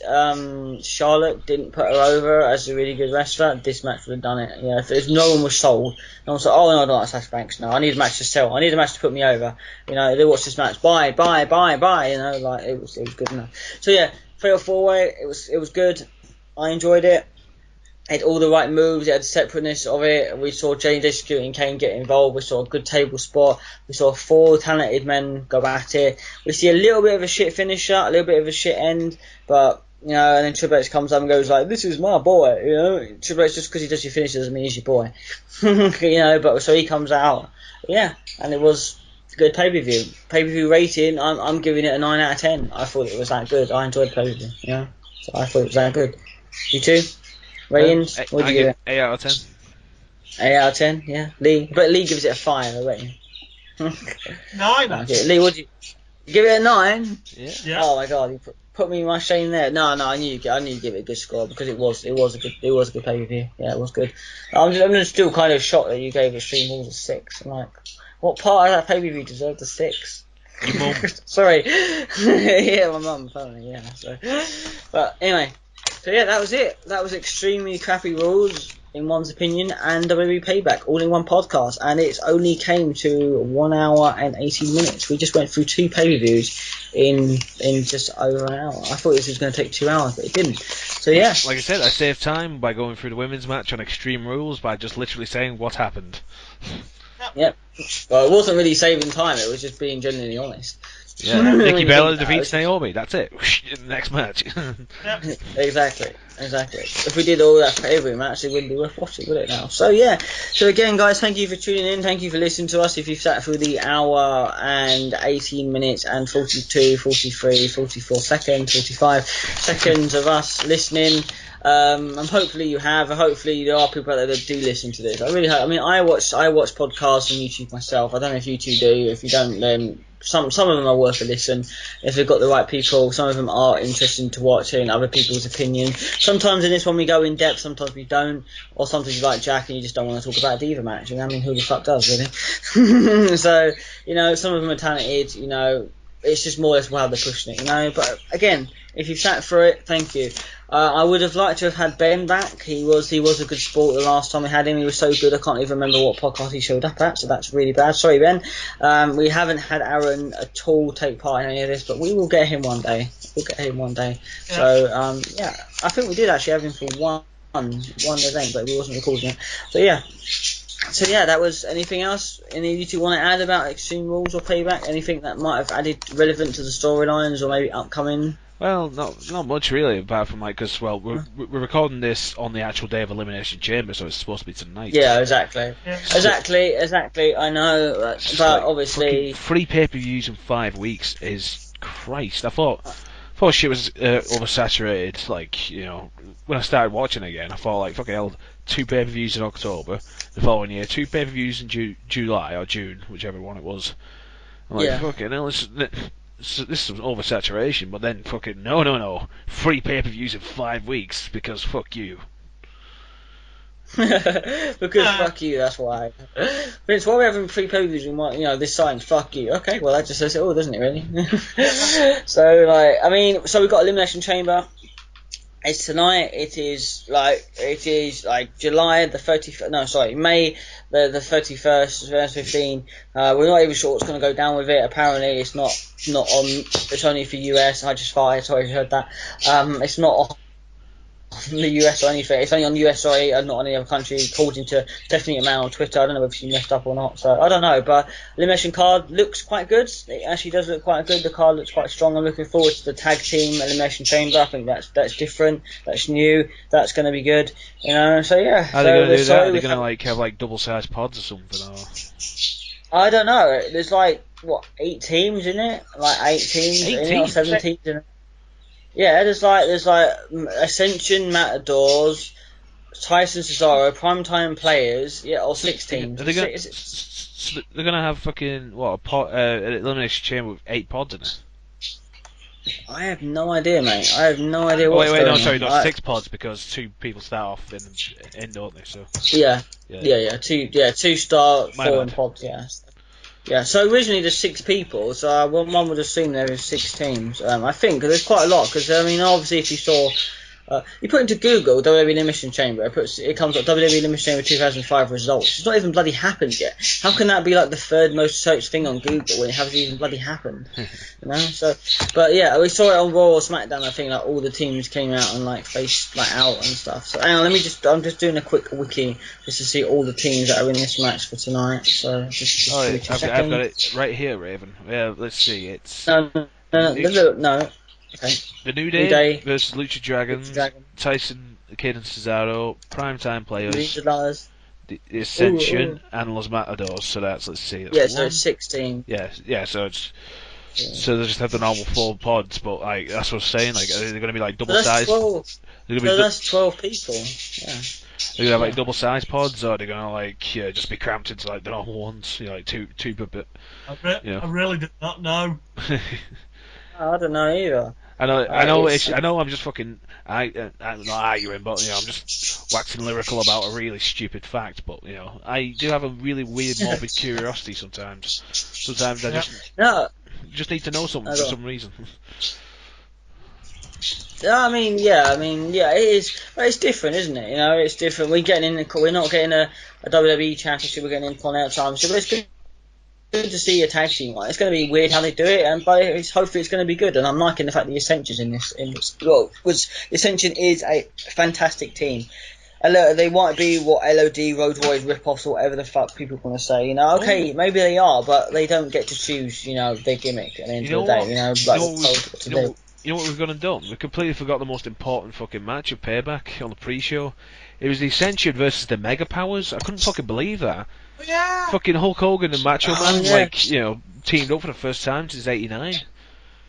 Charlotte didn't put her over as a really good wrestler, this match would have done it. If no one was sold, no one said, "Oh no, I don't like Sasha Banks. No, I need a match to sell. I need a match to put me over." They watch this match, buy. It was good enough. So yeah, 3 or 4 way. It was good. I enjoyed it. It had all the right moves. It had the separateness of it. We saw James executing Kane get involved. We saw a good table spot. We saw 4 talented men go at it. We see a little bit of a shit finisher, a little bit of a shit end, but and then Triple H comes up and goes like, "This is my boy." Triple H, just because he does your finisher doesn't mean he's your boy. But so he comes out, and it was a good pay-per-view. Pay-per-view rating, I'm giving it a 9 out of 10. I thought it was that good. I enjoyed the pay-per-view. So I thought it was that good. You too? Ratings? What do you give it? 8 out of 10. 8 out of 10, yeah. Lee, but Lee gives it a 5, I bet you. 9. Okay. Lee, what do you give it? A 9? Yeah. Oh my god, you put me in my shame there. No, I knew you'd give it a good score because it was a good pay per view. Yeah, it was good. I'm just still kind of shocked that you gave Extreme Rules a 6. I'm like, what part of that pay per view deserved a 6? Your mum. Sorry. Yeah, my mum, apparently, yeah. So, but anyway. So yeah, that was it. That was extremely crappy rules, in one's opinion, and WWE Payback, all in one podcast. And it only came to 1 hour and 18 minutes. We just went through 2 pay-per-views in just over an hour. I thought this was going to take 2 hours, but it didn't. So yeah. Like I said, I saved time by going through the women's match on Extreme Rules by just literally saying what happened. Yep. Well, it wasn't really saving time. It was just being genuinely honest. Yeah, Nikki Bella defeats Naomi. That's it. Next match. Yep. Exactly. If we did all that for every match, it wouldn't be worth watching, would it now? So yeah. So again, guys, thank you for tuning in. Thank you for listening to us. If you've sat through the hour and 18 minutes and 42, 43, 44 seconds, 45 seconds of us listening, and hopefully you have. Hopefully there are people out there that do listen to this. I really hope. I mean, I watch podcasts on YouTube myself. I don't know if you two do. If you don't, then some of them are worth a listen if they've got the right people. Some of them are interesting to watch, hearing other people's opinion. Sometimes in this one we go in depth, sometimes we don't, or sometimes you like Jack and you just don't want to talk about a Diva match. You know, I mean, who the fuck does, really? So, you know, some of them are talented. You know, it's just more or less how they're pushing it. You know, but again, if you've sat through it, thank you. I would have liked to have had Ben back. He was a good sport the last time we had him. He was so good, I can't even remember what podcast he showed up at, so that's really bad. Sorry, Ben. We haven't had Aaron at all take part in any of this, but we will get him one day. Yeah. So, yeah, I think we did actually have him for one event, but we wasn't recording it. So, yeah. That was anything else? Any of you two want to add about Extreme Rules or Payback? Anything that might have added relevant to the storylines or maybe upcoming? Well, not much really, apart from because we're recording this on the actual day of Elimination Chamber, so it's supposed to be tonight. Yeah, exactly. Yeah. Exactly. I know, but obviously 3 pay-per-views in 5 weeks is Christ. I thought shit was oversaturated. Like, you know, when I started watching again, I thought like fucking hell, 2 pay-per-views in October, the following year 2 pay-per-views in July or June, whichever one it was. I'm like, fucking hell, this is oversaturation, but then fucking no, 3 pay-per-views in 5 weeks because fuck you. because fuck you, that's why. Vince, why are we having 3 pay-per-views in one? You know, this sign, fuck you. Okay, well that just says it all, doesn't it? Really? So we've got Elimination Chamber. It's tonight. It is like July the 31st. No, sorry, May the 31st, verse 15. We're not even sure what's going to go down with it. Apparently, it's not on. It's only for US. I just fired. Sorry, if you heard that. It's not on the US or anything. It's only on US, sorry, and not on any other country, according to Stephanie McMahon on Twitter. I don't know if she messed up or not, so I don't know. But Elimination card looks quite good. It actually does look quite good. The card looks quite strong. I'm looking forward to the tag team Elimination Chamber. I think that's different. That's new. That's going to be good. You know. So yeah. How are they going to do that? Are they going to have like double-sized pods or something? Or? I don't know. There's like 8 teams in it, like 8 teams, 8 in teams? It, or 7 teams in it. Yeah, there's like Ascension, Matadors, Tyson, Cesaro, Primetime Players, or 6 teams. Are they going? They're going to have fucking an Elimination Chamber with 8 pods in it. I have no idea, mate. I have no idea what's going on. Sorry, not 6 pods because 2 people start off in don't they? So yeah. 2 start, 4 in pods. Yeah, so originally there's 6 people, so one would assume there is 6 teams. I think, because there's quite a lot, because, I mean, obviously if you saw, you put into Google WWE Elimination Chamber, it comes up WWE Elimination Chamber 2005 results. It's not even bloody happened yet. How can that be like the 3rd most searched thing on Google when it hasn't even bloody happened? You know, so, but yeah, we saw it on Raw or SmackDown, I think, like all the teams came out and like faced like out and stuff. So hang on, I'm just doing a quick wiki just to see all the teams that are in this match for tonight. So just I've got it right here, Raven. Yeah, let's see, it's... No. Okay. The New Day versus Lucha Dragons, Tyson, Kid and Cesaro, Primetime Players, the Ascension, and Los Matadors. So that's, let's see. That's so it's 16. Yeah. So it's so they just have the normal 4 pods, but like that's what I'm saying. Like, are they going to be like double sized? That's 12 people. Yeah. They're gonna have like double sized pods, or are they gonna like just be cramped into like the normal ones? You know, like two per bit. I really did not know. I don't know either. I know. I'm just fucking. I'm not arguing, but I'm just waxing lyrical about a really stupid fact. But I do have a really weird, morbid curiosity sometimes. Sometimes I just need to know something for some reason. I mean, it is. But it's different, isn't it? It's different. We're not getting a WWE championship. We're getting an Intercontinental championship. But it's good to see a tag team. It's going to be weird how they do it, but hopefully it's going to be good. And I'm liking the fact that the Ascension's in this. The Ascension is a fantastic team. they might be what LOD, Road Warriors, rip-offs, or whatever the fuck people want to say. Okay, maybe they are, but they don't get to choose, their gimmick at the end of the day. You know what we've gone and done? We completely forgot the most important fucking match of Payback on the pre-show. It was the Ascension versus the Mega Powers. I couldn't fucking believe that. Yeah. Fucking Hulk Hogan and Macho Man, teamed up for the first time since '89.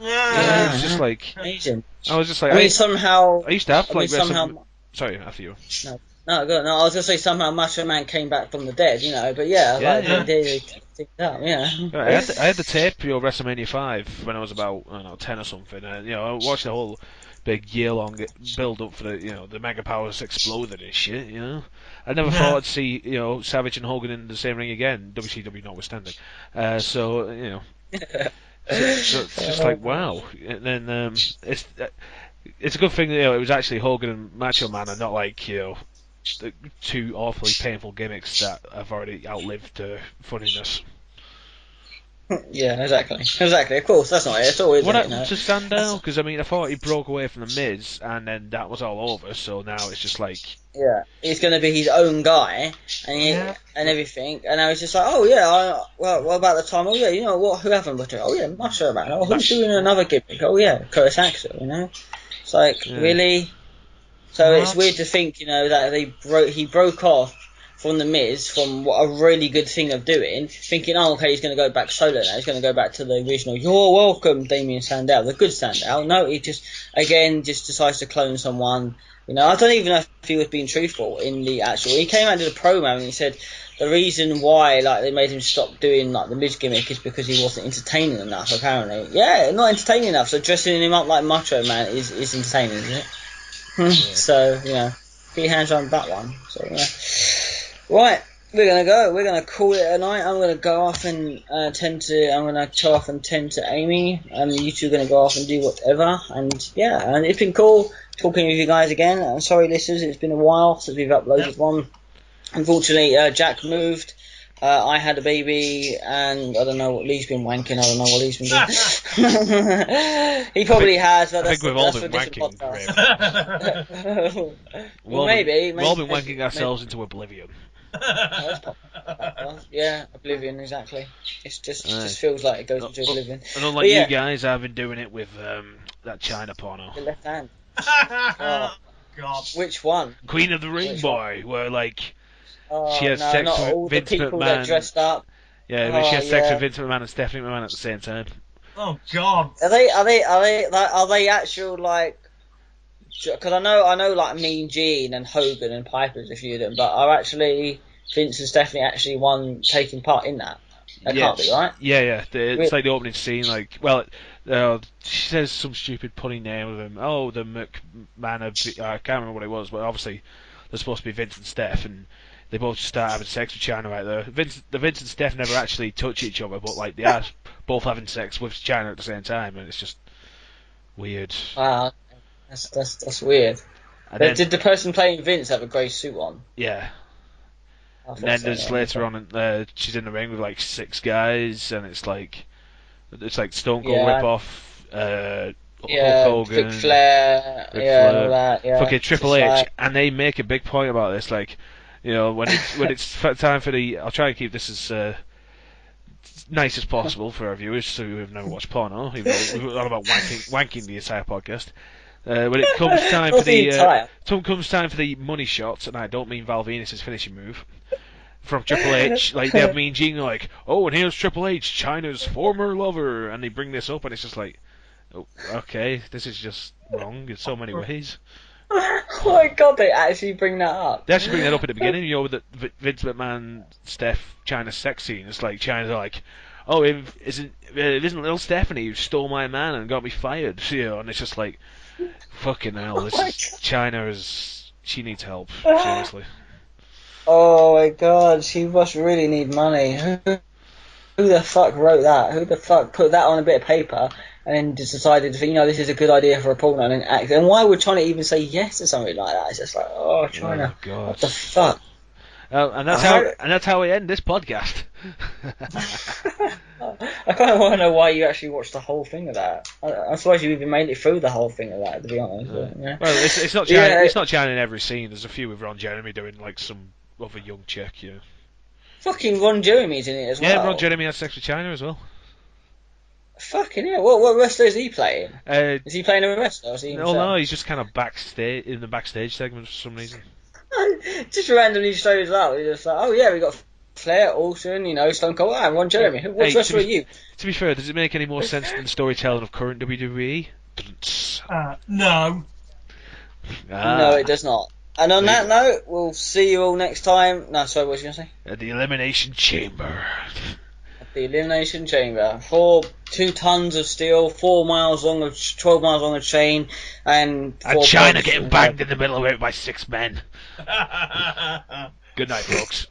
Yeah. It was just like amazing. I was just like, somehow I used to have somehow. Sorry, after you. No, good. No, I was gonna say somehow Macho Man came back from the dead, but they picked it up, I had the tape, WrestleMania 5 when I was about 10 or something. I watched the whole big year-long build-up for the Mega Powers exploding and shit. I never thought I'd see Savage and Hogan in the same ring again, WCW notwithstanding. So it's just like wow. And then it's a good thing that it was actually Hogan and Macho Man and not like the two awfully painful gimmicks that have already outlived funniness. Yeah, exactly. Of course, that's not it at all, is what it? happened to Sandow? Because I thought he broke away from the Miz, and then that was all over. So now it's just like he's going to be his own guy, and everything. And I was just like, what about the time? Oh yeah, you know what? Who haven't but oh yeah, Macho Man. Oh, who's doing another gimmick? Oh yeah, Curtis Axel. It's like really. So it's weird to think, that he broke off from the Miz, from what a really good thing of doing, thinking, he's going to go back solo now. He's going to go back to the original. You're welcome, Damien Sandow, the good Sandow. No, he just decides to clone someone. I don't even know if he was being truthful in the actual. He came out to the promo and he said the reason why they made him stop doing the Miz gimmick is because he wasn't entertaining enough. Apparently, not entertaining enough. So dressing him up like Macho Man is entertaining, isn't it? So, get your hands on that one. So, right, we're going to go. We're going to call it a night. I'm going to go off and tend to Amy, and you two are going to go off and do whatever. And it's been cool talking with you guys again. I'm sorry, listeners, it's been a while since we've uploaded one. Unfortunately, Jack moved. I had a baby, and I don't know what Lee's been wanking. I don't know what Lee's been doing. He probably has, but that's we've all been wanking. Maybe. We've all been wanking ourselves into oblivion. Oblivion, exactly. It just feels like it goes into oblivion. And unlike you guys, I've been doing it with that China porno. The left hand. Oh, God. Which one? Queen of the Ring Boy, where she has no, sex not with all Vince the people McMahon. that dressed up. Yeah, when she has sex with Vince McMahon and Stephanie McMahon at the same time. Oh God. Are they actual Because I know Mean Gene and Hogan and Piper's a few of them, but are actually Vince and Stephanie actually one taking part in that? That can't be, right? Yeah. It's like the opening scene. She says some stupid punny name of him. Oh, the McMahon. I can't remember what it was, but obviously they're supposed to be Vince and Steph, and they both start having sex with China right there. Vince and Steph never actually touch each other, but they are both having sex with China at the same time, and it's just weird. Wow, that's weird. Did the person playing Vince have a grey suit on? Yeah. And then there's later on, she's in the ring with 6 guys, and it's like Stone Cold rip-off, Hulk Hogan, Ric Flair, all that, fucking Triple H, and they make a big point about this, when it's time for the. I'll try and keep this as nice as possible for our viewers, so who've never watched porno, even though we're all about wanking the entire podcast. When it comes time for the money shots, and I don't mean Val Venus' finishing move from Triple H, they have Mean Gene and here's Triple H, China's former lover, and they bring this up, and it's just okay, this is just wrong in so many ways. Oh my God, they actually bring that up. They actually bring that up at the beginning, with the Vince McMahon, Steph, China sex scene. It's like China's isn't little Stephanie who stole my man and got me fired, and it's just fucking hell, China she needs help, seriously. Oh my God, she must really need money. Who the fuck wrote that? Who the fuck put that on a bit of paper and then just decided to think, this is a good idea for a porno and act? And why would China even say yes to something like that? It's just China. Oh God. What the fuck? And that's how we end this podcast. I kind of want to know why you actually watched the whole thing of that. I'm surprised you even made it through the whole thing of that, to be honest. But, yeah. Well, it's not Jan, it's not Jan in every scene. There's a few with Ron Jeremy doing like some other young chick, you know. Fucking Ron Jeremy's in it as well. Yeah, Ron Jeremy has sex with China as well. Fucking hell, what wrestler is he playing? Is he playing a wrestler? Or is he no, he's just kind of backstage in the backstage segment for some reason. Just randomly shows up. He's just like, oh yeah, we got Flair, Orton, Stone Cold, Ron Jeremy. What wrestler are you? To be fair, does it make any more sense than the storytelling of current WWE? No. No, it does not. And on that note, we'll see you all next time. No, sorry, what was you going to say? At the Elimination Chamber. The Elimination Chamber. 2 tons of steel, 4 miles long of 12 miles long of chain, and China getting banged in the middle of it by 6 men. Good night, folks.